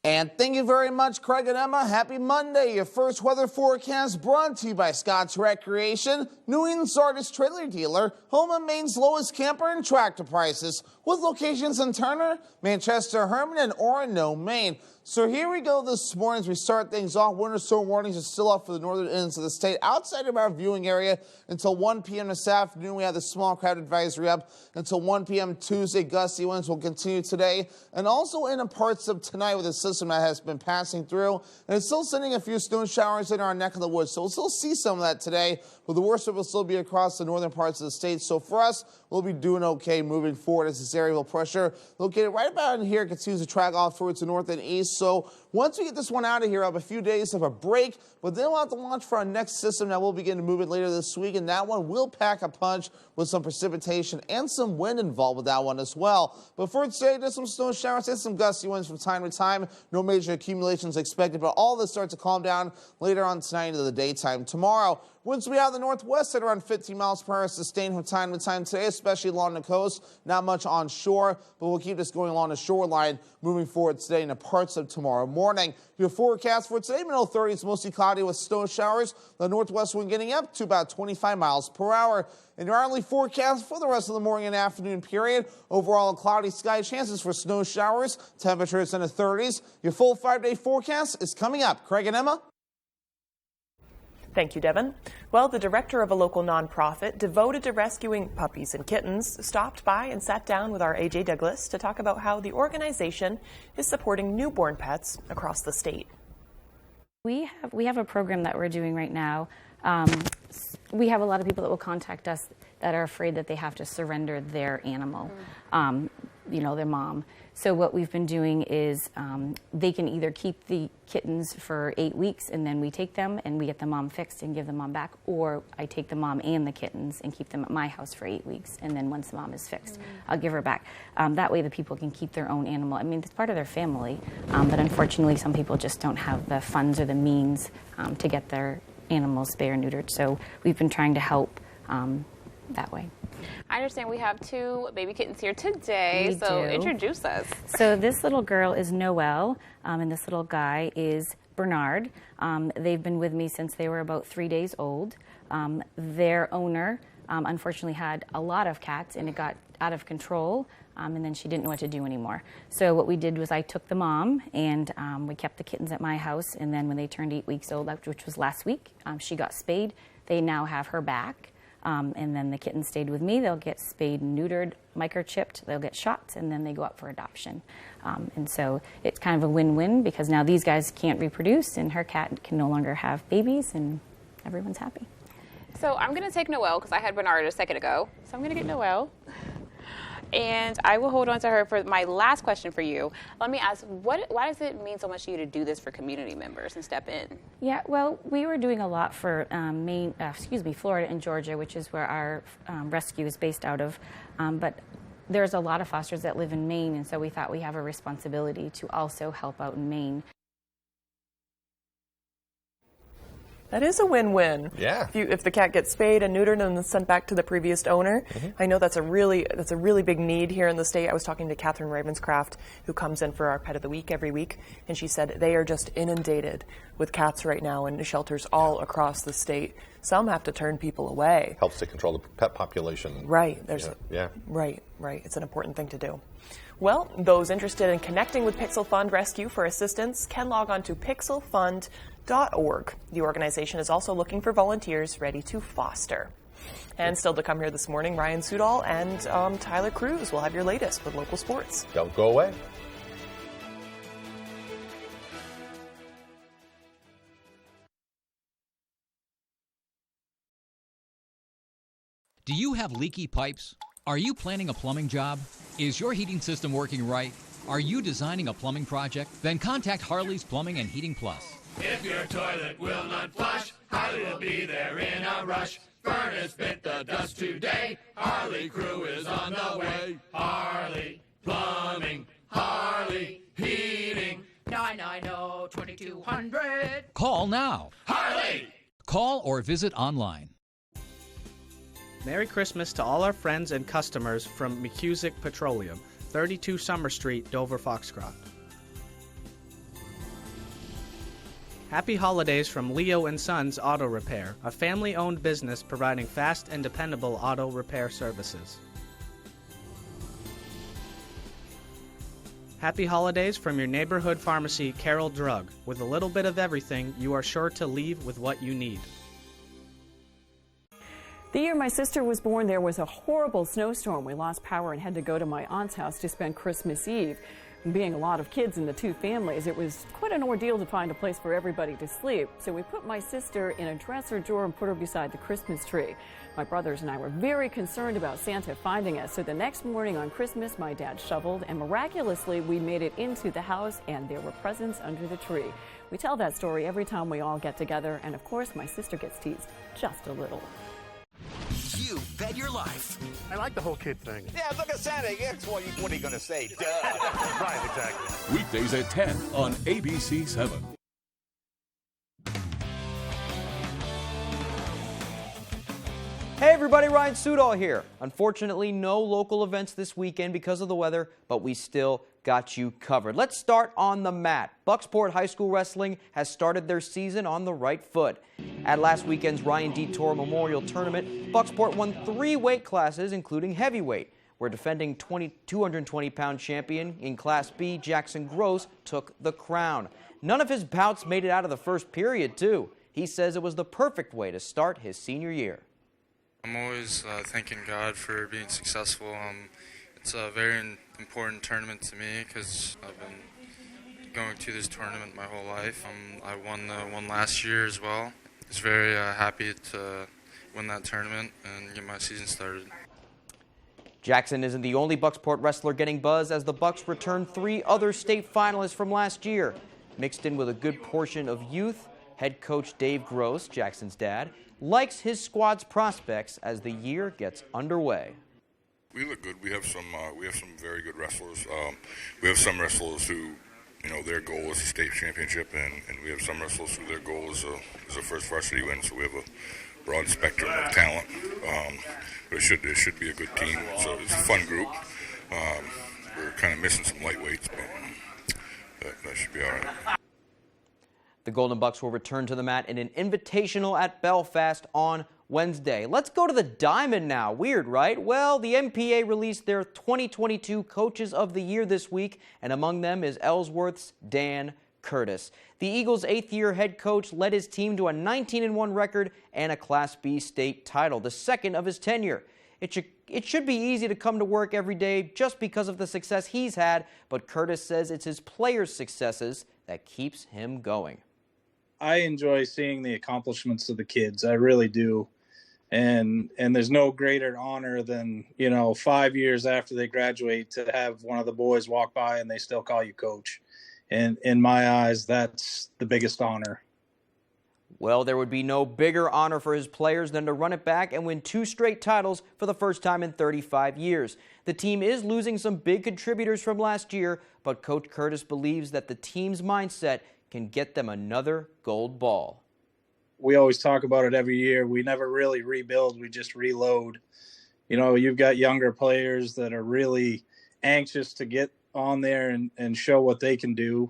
And thank you very much, Craig and Emma. Happy Monday. Your first weather forecast brought to you by Scott's Recreation, New England's largest trailer dealer, home of Maine's lowest camper and tractor prices, with locations in Turner, Manchester, Herman, and Orono, Maine. So here we go this morning as we start things off. Winter storm warnings are still up for the northern ends of the state outside of our viewing area until 1 p.m. this afternoon. We have the small crowd advisory up until 1 p.m. Tuesday. Gusty winds will continue today and also in parts of tonight with a system that has been passing through. And it's still sending a few snow showers in our neck of the woods. So we'll still see some of that today, but the worst of it will still be across the northern parts of the state. So for us, we'll be doing okay moving forward as this aerial pressure located right about in here continues to track off towards the north and east. So once we get this one out of here, I'll have a few days of a break, but then we'll have to watch for our next system that will begin to move it later this week, and that one will pack a punch with some precipitation and some wind involved with that one as well. But for today, just some snow showers and some gusty winds from time to time. No major accumulations expected, but all this starts to calm down later on tonight into the daytime. Tomorrow, winds will be out of the northwest at around 15 miles per hour, sustained from time to time today, especially along the coast. Not much on shore, but we'll keep this going along the shoreline moving forward today into parts of tomorrow morning. Your forecast for today, middle 30s, mostly cloudy with snow showers. The northwest wind getting up to about 25 miles per hour. And your hourly forecast for the rest of the morning and afternoon period. Overall, cloudy sky, chances for snow showers. Temperatures in the 30s. Your full 5-day forecast is coming up. Craig and Emma. Thank you, Devin. Well, the director of a local nonprofit devoted to rescuing puppies and kittens stopped by and sat down with our A.J. Douglas to talk about how the organization is supporting newborn pets across the state. We have a program that we're doing right now. We have a lot of people that will contact us that are afraid that they have to surrender their animal, their mom. So what we've been doing is they can either keep the kittens for 8 weeks and then we take them and we get the mom fixed and give the mom back, or I take the mom and the kittens and keep them at my house for 8 weeks, and then once the mom is fixed, I'll give her back. That way the people can keep their own animal. I mean, it's part of their family, but unfortunately some people just don't have the funds or the means to get their animals spayed or neutered. So we've been trying to help that way. I understand we have 2 baby kittens here today, so introduce us. So this little girl is Noelle, and this little guy is Bernard. They've been with me since they were about 3 days old. Their owner unfortunately had a lot of cats, and it got out of control, and then she didn't know what to do anymore. So what we did was I took the mom, and we kept the kittens at my house, and then when they turned 8 weeks old, which was last week, she got spayed. They now have her back. And then the kittens stayed with me. They'll get spayed and neutered, microchipped, they'll get shots, and then they go up for adoption. And so it's kind of a win-win because now these guys can't reproduce and her cat can no longer have babies and everyone's happy. So I'm going to take Noelle because I had Bernard a second ago. So I'm going to get Noelle. And I will hold on to her for my last question for you. Let me ask, why does it mean so much to you to do this for community members and step in? Yeah, well, we were doing a lot for Florida and Georgia, which is where our rescue is based out of. But there's a lot of fosters that live in Maine, and so we thought we have a responsibility to also help out in Maine. That is a win-win. Yeah. If the cat gets spayed and neutered and then sent back to the previous owner, I know that's a really big need here in the state. I was talking to Catherine Ravenscraft, who comes in for our Pet of the Week every week, and she said they are just inundated with cats right now in shelters all across the state. Some have to turn people away. Helps to control the pet population. Right. Right. It's an important thing to do. Well, those interested in connecting with Pixel Fund Rescue for assistance can log on to pixelfund.org. The organization is also looking for volunteers ready to foster. And still to come here this morning, Ryan Sudol and Tyler Cruz will have your latest with local sports. Don't go away. Do you have leaky pipes? Are you planning a plumbing job? Is your heating system working right? Are you designing a plumbing project? Then contact Harley's Plumbing and Heating Plus. If your toilet will not flush, Harley will be there in a rush. Furnace bit the dust today. Harley crew is on the way. Harley Plumbing, Harley Heating. 990-2200. Call now. Harley! Call or visit online. Merry Christmas to all our friends and customers from McCusick Petroleum, 32 Summer Street, Dover, Foxcroft. Happy holidays from Leo & Sons Auto Repair, a family-owned business providing fast and dependable auto repair services. Happy holidays from your neighborhood pharmacy, Carroll Drug. With a little bit of everything, you are sure to leave with what you need. The year my sister was born, there was a horrible snowstorm. We lost power and had to go to my aunt's house to spend Christmas Eve. Being a lot of kids in the two families, it was quite an ordeal to find a place for everybody to sleep. So we put my sister in a dresser drawer and put her beside the Christmas tree. My brothers and I were very concerned about Santa finding us. So the next morning on Christmas, my dad shoveled, and miraculously we made it into the house and there were presents under the tree. We tell that story every time we all get together, and of course my sister gets teased just a little. You bet your life. I like the whole kid thing. Yeah, look at Santa. What are you going to say? Duh. Right, exactly. Weekdays at 10 on ABC 7. Hey everybody, Ryan Sudol here. Unfortunately, no local events this weekend because of the weather, but we still got you covered. Let's start on the mat. Bucksport High School Wrestling has started their season on the right foot. At last weekend's Ryan D. Toro Memorial Tournament, Bucksport won 3 weight classes, including heavyweight, where defending 220-pound champion in Class B, Jackson Gross, took the crown. None of his bouts made it out of the first period, too. He says it was the perfect way to start his senior year. I'm always thanking God for being successful. It's a very important tournament to me because I've been going to this tournament my whole life. I won one last year as well. I was very happy to win that tournament and get my season started. Jackson isn't the only Bucksport wrestler getting buzz, as the Bucks returned 3 other state finalists from last year. Mixed in with a good portion of youth, head coach Dave Gross, Jackson's dad, likes his squad's prospects as the year gets underway. We look good. We have some very good wrestlers. We have some wrestlers who, their goal is a state championship, and we have some wrestlers who their goal is a first varsity win. So we have a broad spectrum of talent. But it should be a good team. So it's a fun group. We're kind of missing some lightweights, but that should be all right. The Golden Bucks will return to the mat in an invitational at Belfast on Wednesday. Let's go to the Diamond now. Weird, right? Well, the MPA released their 2022 Coaches of the Year this week, and among them is Ellsworth's Dan Curtis. The Eagles' 8th-year head coach led his team to a 19-1 record and a Class B state title, the second of his tenure. It should be easy to come to work every day just because of the success he's had, but Curtis says it's his players' successes that keeps him going. I enjoy seeing the accomplishments of the kids. I really do. And there's no greater honor than, 5 years after they graduate to have one of the boys walk by and they still call you coach. And in my eyes, that's the biggest honor. Well, there would be no bigger honor for his players than to run it back and win 2 straight titles for the first time in 35 years. The team is losing some big contributors from last year, but Coach Curtis believes that the team's mindset can get them another gold ball. We always talk about it every year. We never really rebuild. We just reload. You've got younger players that are really anxious to get on there and show what they can do.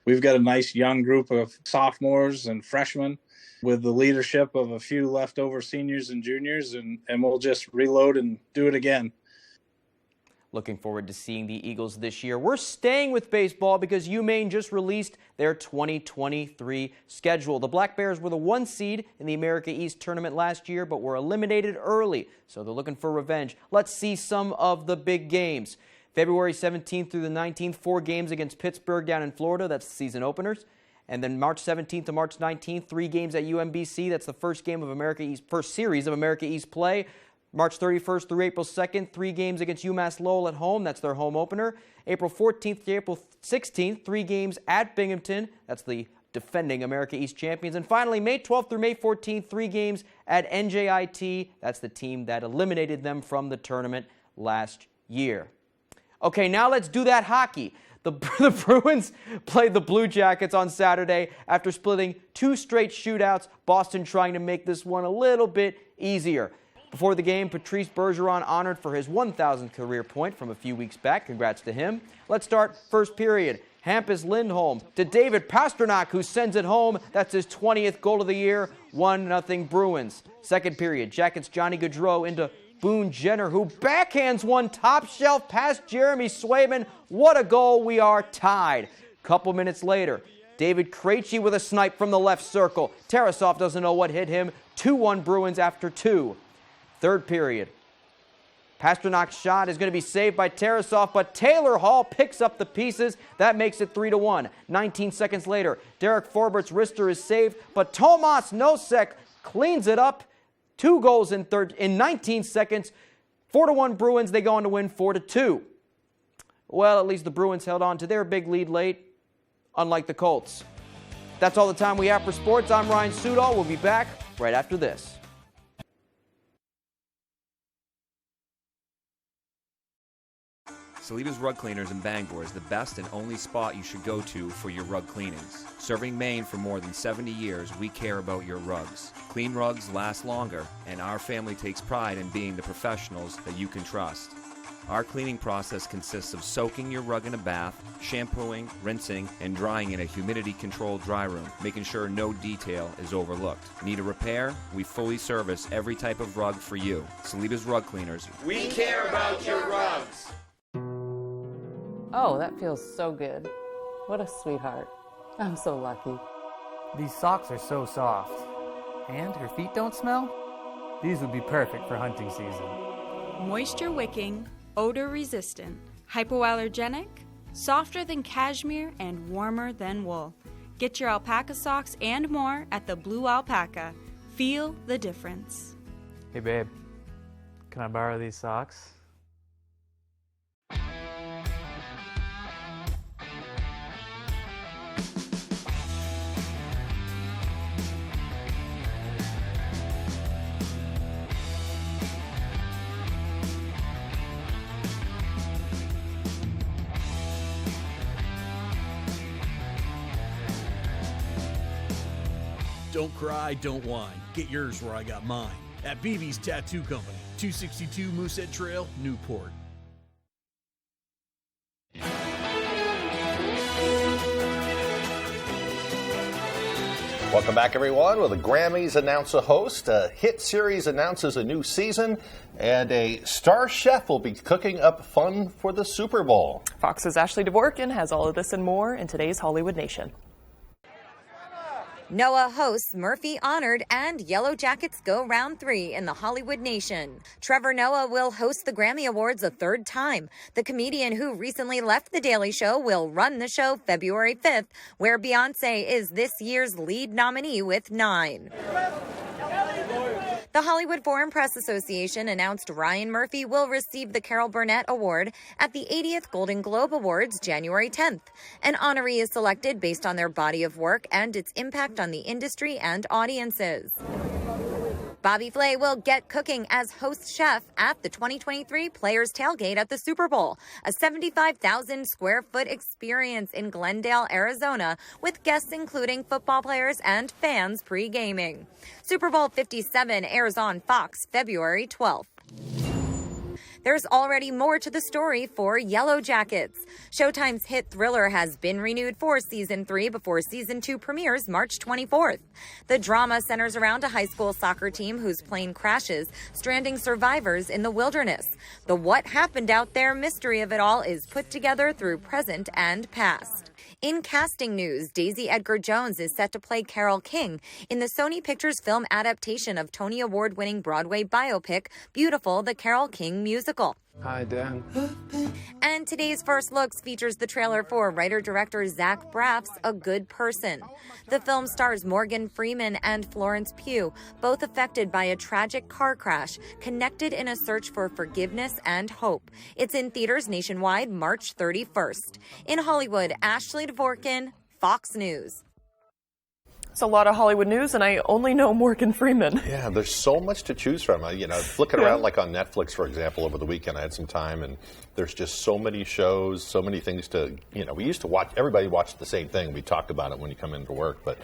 We've got a nice young group of sophomores and freshmen with the leadership of a few leftover seniors and juniors, and we'll just reload and do it again. Looking forward to seeing the Eagles this year. We're staying with baseball because UMaine just released their 2023 schedule. The Black Bears were the 1 seed in the America East tournament last year, but were eliminated early, so they're looking for revenge. Let's see some of the big games. February 17th through the 19th, 4 games against Pittsburgh down in Florida. That's the season openers. And then March 17th to March 19th, 3 games at UMBC. That's the first series of America East play. March 31st through April 2nd, 3 games against UMass Lowell at home. That's their home opener. April 14th to April 16th, 3 games at Binghamton. That's the defending America East champions. And finally, May 12th through May 14th, 3 games at NJIT. That's the team that eliminated them from the tournament last year. Okay, now let's do that hockey. The Bruins played the Blue Jackets on Saturday after splitting 2 straight shootouts, Boston trying to make this one a little bit easier. Before the game, Patrice Bergeron honored for his 1,000th career point from a few weeks back. Congrats to him. Let's start first period. Hampus Lindholm to David Pastrnak, who sends it home. That's his 20th goal of the year. 1-0 Bruins. Second period, Jackets' Johnny Gaudreau into Boone Jenner, who backhands one top shelf past Jeremy Swayman. What a goal. We are tied. Couple minutes later, David Krejci with a snipe from the left circle. Tarasov doesn't know what hit him. 2-1 Bruins after 2. Third period. Pasternak's shot is going to be saved by Tarasov, but Taylor Hall picks up the pieces. That makes it 3-1. 19 seconds later, Derek Forbert's wrister is saved, but Tomas Nosek cleans it up. 2 goals in 19 seconds. 4-1 Bruins. They go on to win 4-2. Well, at least the Bruins held on to their big lead late, unlike the Colts. That's all the time we have for sports. I'm Ryan Sudol. We'll be back right after this. Saliba's Rug Cleaners in Bangor is the best and only spot you should go to for your rug cleanings. Serving Maine for more than 70 years, we care about your rugs. Clean rugs last longer, and our family takes pride in being the professionals that you can trust. Our cleaning process consists of soaking your rug in a bath, shampooing, rinsing, and drying in a humidity-controlled dry room, making sure no detail is overlooked. Need a repair? We fully service every type of rug for you. Saliba's Rug Cleaners. We care about your rugs. Oh, that feels so good. What a sweetheart. I'm so lucky. These socks are so soft. And her feet don't smell? These would be perfect for hunting season. Moisture wicking, odor resistant, hypoallergenic, softer than cashmere, and warmer than wool. Get your alpaca socks and more at the Blue Alpaca. Feel the difference. Hey babe, can I borrow these socks? Don't cry, don't whine. Get yours where I got mine. At BB's Tattoo Company, 262 Moosehead Trail, Newport. Welcome back, everyone. Well, the Grammys announce a host, a hit series announces a new season, and a star chef will be cooking up fun for the Super Bowl. Fox's Ashley Dvorkin has all of this and more in today's Hollywood Nation. Noah hosts Murphy Honored and Yellow Jackets go round 3 in the Hollywood Nation. Trevor Noah will host the Grammy Awards a 3rd time. The comedian who recently left The Daily Show will run the show February 5th, where Beyonce is this year's lead nominee with 9. The Hollywood Foreign Press Association announced Ryan Murphy will receive the Carol Burnett Award at the 80th Golden Globe Awards January 10th. An honoree is selected based on their body of work and its impact on the industry and audiences. Bobby Flay will get cooking as host chef at the 2023 Players Tailgate at the Super Bowl, a 75,000 square foot experience in Glendale, Arizona, with guests including football players and fans pre-gaming. Super Bowl 57 airs on Fox February 12th. There's already more to the story for Yellow Jackets. Showtime's hit thriller has been renewed for Season 3 before Season 2 premieres March 24th. The drama centers around a high school soccer team whose plane crashes, stranding survivors in the wilderness. The what happened out there mystery of it all is put together through present and past. In casting news, Daisy Edgar-Jones is set to play Carole King in the Sony Pictures film adaptation of Tony Award-winning Broadway biopic Beautiful, the Carole King musical. Hi, Dan. And today's First Looks features the trailer for writer-director Zach Braff's A Good Person. The film stars Morgan Freeman and Florence Pugh, both affected by a tragic car crash, connected in a search for forgiveness and hope. It's in theaters nationwide March 31st. In Hollywood, Ashley Dvorkin, Fox News. It's a lot of Hollywood news, and I only know Morgan Freeman. Yeah, there's so much to choose from. Flicking around like on Netflix, for example, over the weekend, I had some time, and there's just so many shows, so many things to, we used to watch, everybody watched the same thing. We talked about it when you come into work, but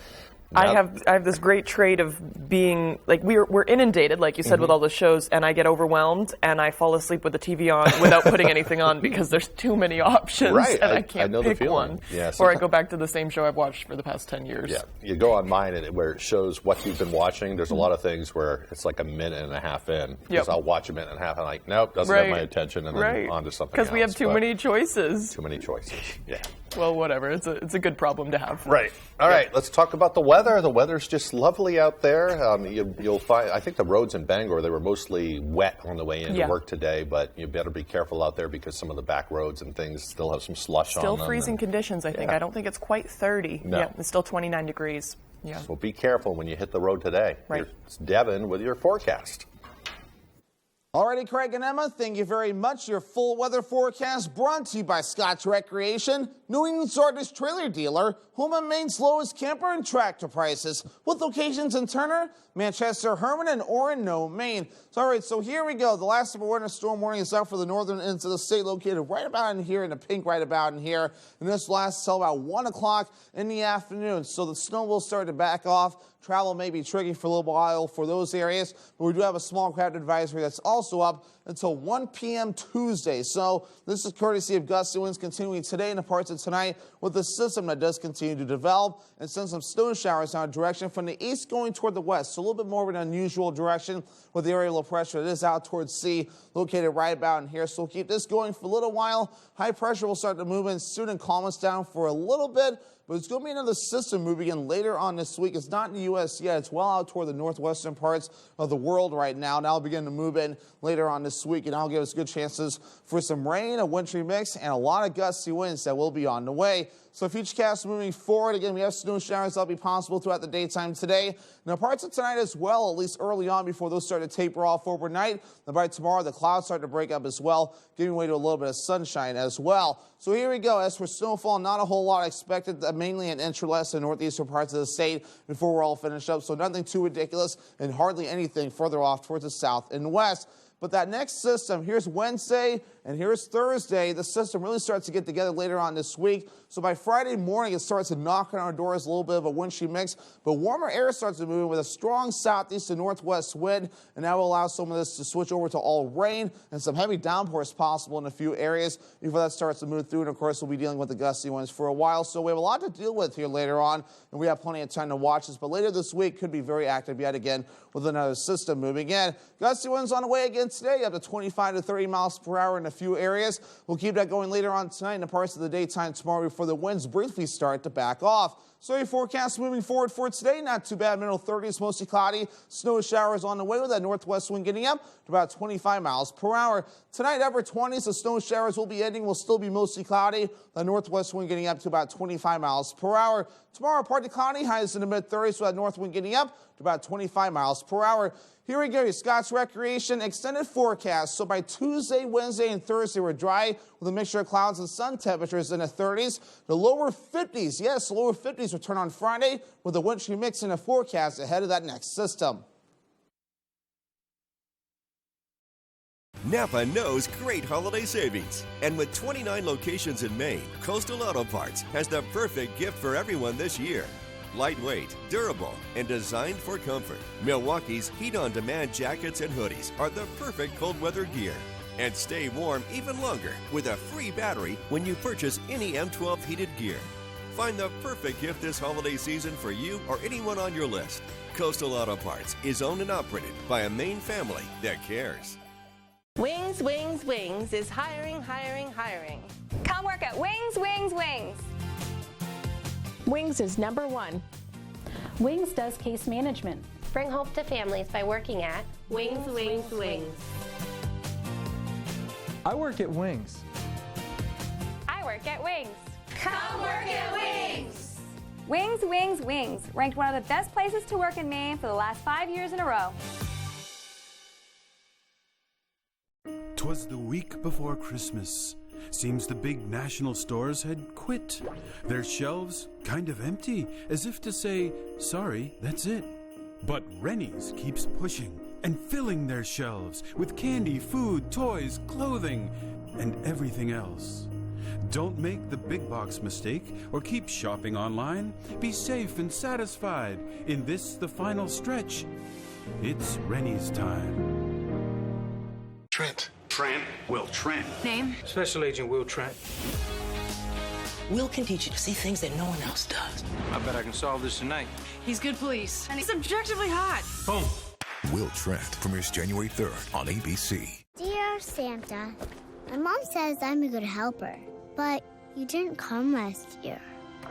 I have this great trait of being, like, we're inundated, like you said, with all the shows, and I get overwhelmed, and I fall asleep with the TV on without putting anything on because there's too many options, and I can't pick one. Yeah, or I go back to the same show I've watched for the past 10 years. Yeah, you go on mine, and where it shows what you've been watching, there's a lot of things where it's like a minute and a half in, because I'll watch a minute and a half, and I'm like, nope, doesn't have my attention, and then on to something else. Because we have too many choices. Too many choices, yeah. Well, whatever. It's a good problem to have. Right. All right. Let's talk about the weather. The weather's just lovely out there. You'll find. I think the roads in Bangor, they were mostly wet on the way into work today, but you better be careful out there because some of the back roads and things still have some slush on them. Still freezing conditions, I think. I don't think it's quite 30. No. Yeah, it's still 29 degrees. Yeah. So be careful when you hit the road today. Right. It's Devin with your forecast. Alrighty, Craig and Emma, thank you very much. Your full weather forecast brought to you by Scotch Recreation, New England's largest trailer dealer, home and Maine's lowest camper and tractor prices, with locations in Turner, Manchester, Herman, and Orono, Maine. So here we go. The last of a winter storm warning is out for the northern ends of the state, located right about in here, in the pink right about in here. And this lasts till about 1 o'clock in the afternoon. So the snow will start to back off. Travel may be tricky for a little while for those areas, but we do have a small craft advisory that's also up until 1 p.m. Tuesday. So this is courtesy of gusty winds continuing today and the parts of tonight with the system that does continue to develop and send some snow showers in our direction from the east going toward the west. So a little bit more of an unusual direction with the area of low pressure that is out towards sea, located right about in here. So we'll keep this going for a little while. High pressure will start to move in soon and calm us down for a little bit. But it's going to be another system moving in later on this week. It's not in the U.S. yet. It's well out toward the northwestern parts of the world right now. Now it'll begin to move in later on this week, and that'll give us good chances for some rain, a wintry mix, and a lot of gusty winds that will be on the way. So futurecast moving forward, again, we have snow showers that'll be possible throughout the daytime today. Now parts of tonight as well, at least early on before those start to taper off overnight. Then by tomorrow, the clouds start to break up as well, giving way to a little bit of sunshine as well. So here we go. As for snowfall, not a whole lot expected, mainly in inch or less in northeastern parts of the state before we're all finished up. So nothing too ridiculous and hardly anything further off towards the south and west. But that next system, here's Wednesday and here's Thursday. The system really starts to get together later on this week. So by Friday morning, it starts to knock on our doors, a little bit of a wintry mix. But warmer air starts to move in with a strong southeast and northwest wind. And that will allow some of this to switch over to all rain and some heavy downpours possible in a few areas before that starts to move through. And, of course, we'll be dealing with the gusty winds for a while. So we have a lot to deal with here later on. And we have plenty of time to watch this. But later this week could be very active yet again with another system moving in. Gusty winds on the way again today, up to 25 to 30 miles per hour in a few areas. We'll keep that going later on tonight and the parts of the daytime tomorrow before the winds briefly start to back off. So your forecast moving forward for today, not too bad. Middle 30s, mostly cloudy. Snow showers on the way with that northwest wind getting up to about 25 miles per hour. Tonight, upper 20s, the snow showers will be ending. Will still be mostly cloudy. The northwest wind getting up to about 25 miles per hour. Tomorrow, partly cloudy, highs in the mid-30s with that north wind getting up to about 25 miles per hour. Here we go, your Scotch Recreation extended forecast. So by Tuesday, Wednesday, and Thursday, we're dry with a mixture of clouds and sun. Temperatures in the 30s. The lower 50s, yes, the lower 50s return on Friday with a wintry mix in a forecast ahead of that next system. Napa knows great holiday savings. And with 29 locations in Maine, Coastal Auto Parts has the perfect gift for everyone this year. Lightweight, durable, and designed for comfort, Milwaukee's heat-on-demand jackets and hoodies are the perfect cold weather gear. And stay warm even longer with a free battery when you purchase any M12 heated gear. Find the perfect gift this holiday season for you or anyone on your list. Coastal Auto Parts is owned and operated by a Maine family that cares. Wings, Wings, Wings is hiring, hiring, hiring. Come work at Wings, Wings, Wings. Wings is #1. Wings does case management. Bring hope to families by working at Wings, Wings, Wings. I work at Wings. work at Wings. Come work at Wings. Wings, Wings, Wings, ranked one of the best places to work in Maine for the last 5 years in a row. 'Twas the week before Christmas. Seems the big national stores had quit. Their shelves kind of empty, as if to say, sorry, that's it. But Rennie's keeps pushing and filling their shelves with candy, food, toys, clothing, and everything else. Don't make the big box mistake or keep shopping online. Be safe and satisfied in this, the final stretch. It's Rennie's time. Trent. Trent. Will Trent. Name? Special Agent Will Trent. Will can teach you to see things that no one else does. I bet I can solve this tonight. He's good police, and he's objectively hot. Boom. Will Trent premieres January 3rd on ABC. Dear Santa, my mom says I'm a good helper, but you didn't come last year.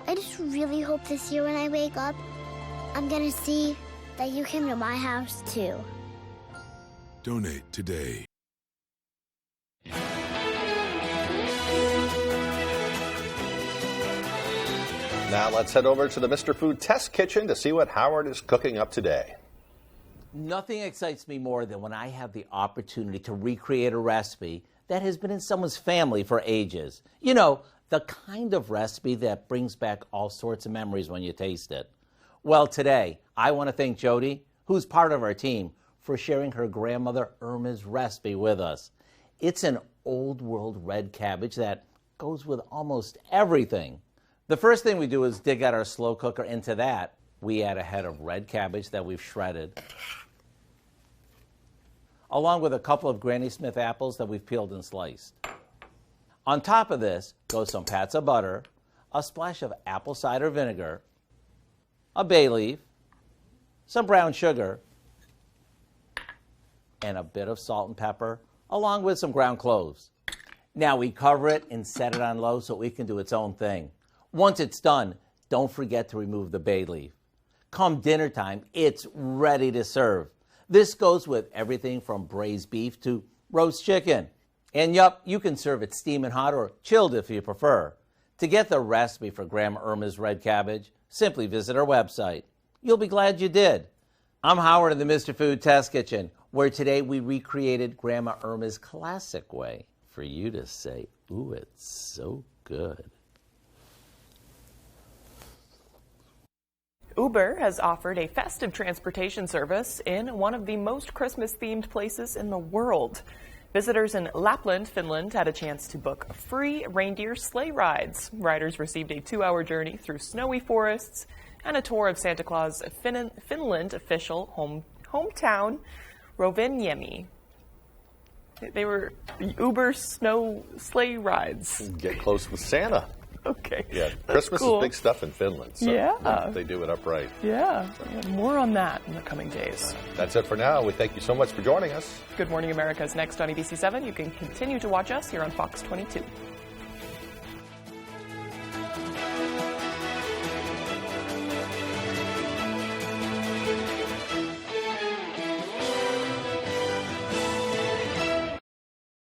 I just really hope this year when I wake up, I'm gonna see that you came to my house too. Donate today. Now let's head over to the Mr. Food Test Kitchen to see what Howard is cooking up today. Nothing excites me more than when I have the opportunity to recreate a recipe that has been in someone's family for ages. You know, the kind of recipe that brings back all sorts of memories when you taste it. Well, today, I want to thank Jody, who's part of our team, for sharing her grandmother Irma's recipe with us. It's an old world red cabbage that goes with almost everything. The first thing we do is dig out our slow cooker. Into that, we add a head of red cabbage that we've shredded, along with a couple of Granny Smith apples that we've peeled and sliced. On top of this goes some pats of butter, a splash of apple cider vinegar, a bay leaf, some brown sugar, and a bit of salt and pepper, along with some ground cloves. Now we cover it and set it on low so it can do its own thing. Once it's done, don't forget to remove the bay leaf. Come dinner time, it's ready to serve. This goes with everything from braised beef to roast chicken. And yup, you can serve it steaming hot or chilled if you prefer. To get the recipe for Grandma Irma's red cabbage, simply visit our website. You'll be glad you did. I'm Howard in the Mr. Food Test Kitchen, where today we recreated Grandma Irma's classic way for you to say, ooh, it's so good. Uber has offered a festive transportation service in one of the most Christmas-themed places in the world. Visitors in Lapland, Finland, had a chance to book free reindeer sleigh rides. Riders received a 2-hour journey through snowy forests and a tour of Santa Claus Finland official hometown, Rovaniemi. They were Uber snow sleigh rides. Get close with Santa. Okay. Yeah, Christmas cool. is big stuff in Finland, so yeah. they do it upright. Yeah, more on that in the coming days. That's it for now. We thank you so much for joining us. Good Morning America is next on ABC 7. You can continue to watch us here on Fox 22.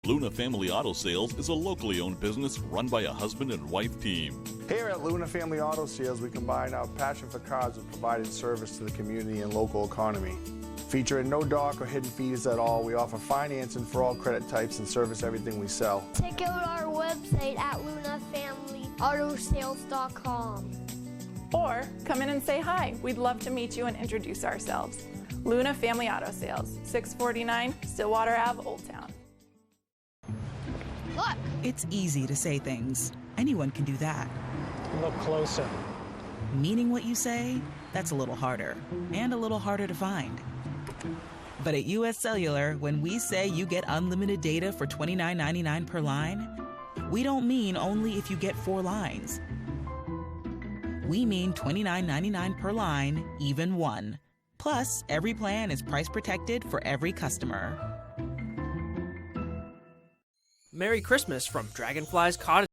Luna Family Auto Sales is a locally owned business run by a husband and wife team. Here at Luna Family Auto Sales, we combine our passion for cars with providing service to the community and local economy. Featuring no dark or hidden fees at all, we offer financing for all credit types and service everything we sell. Check out our website at lunafamilyautosales.com. Or come in and say hi. We'd love to meet you and introduce ourselves. Luna Family Auto Sales, 649 Stillwater Ave, Old Town. Look! It's easy to say things. Anyone can do that. Look closer. Meaning what you say, that's a little harder. And a little harder to find. But at US Cellular, when we say you get unlimited data for $29.99 per line, we don't mean only if you get 4 lines. We mean $29.99 per line, even 1. Plus, every plan is price protected for every customer. Merry Christmas from Dragonfly's Cottage.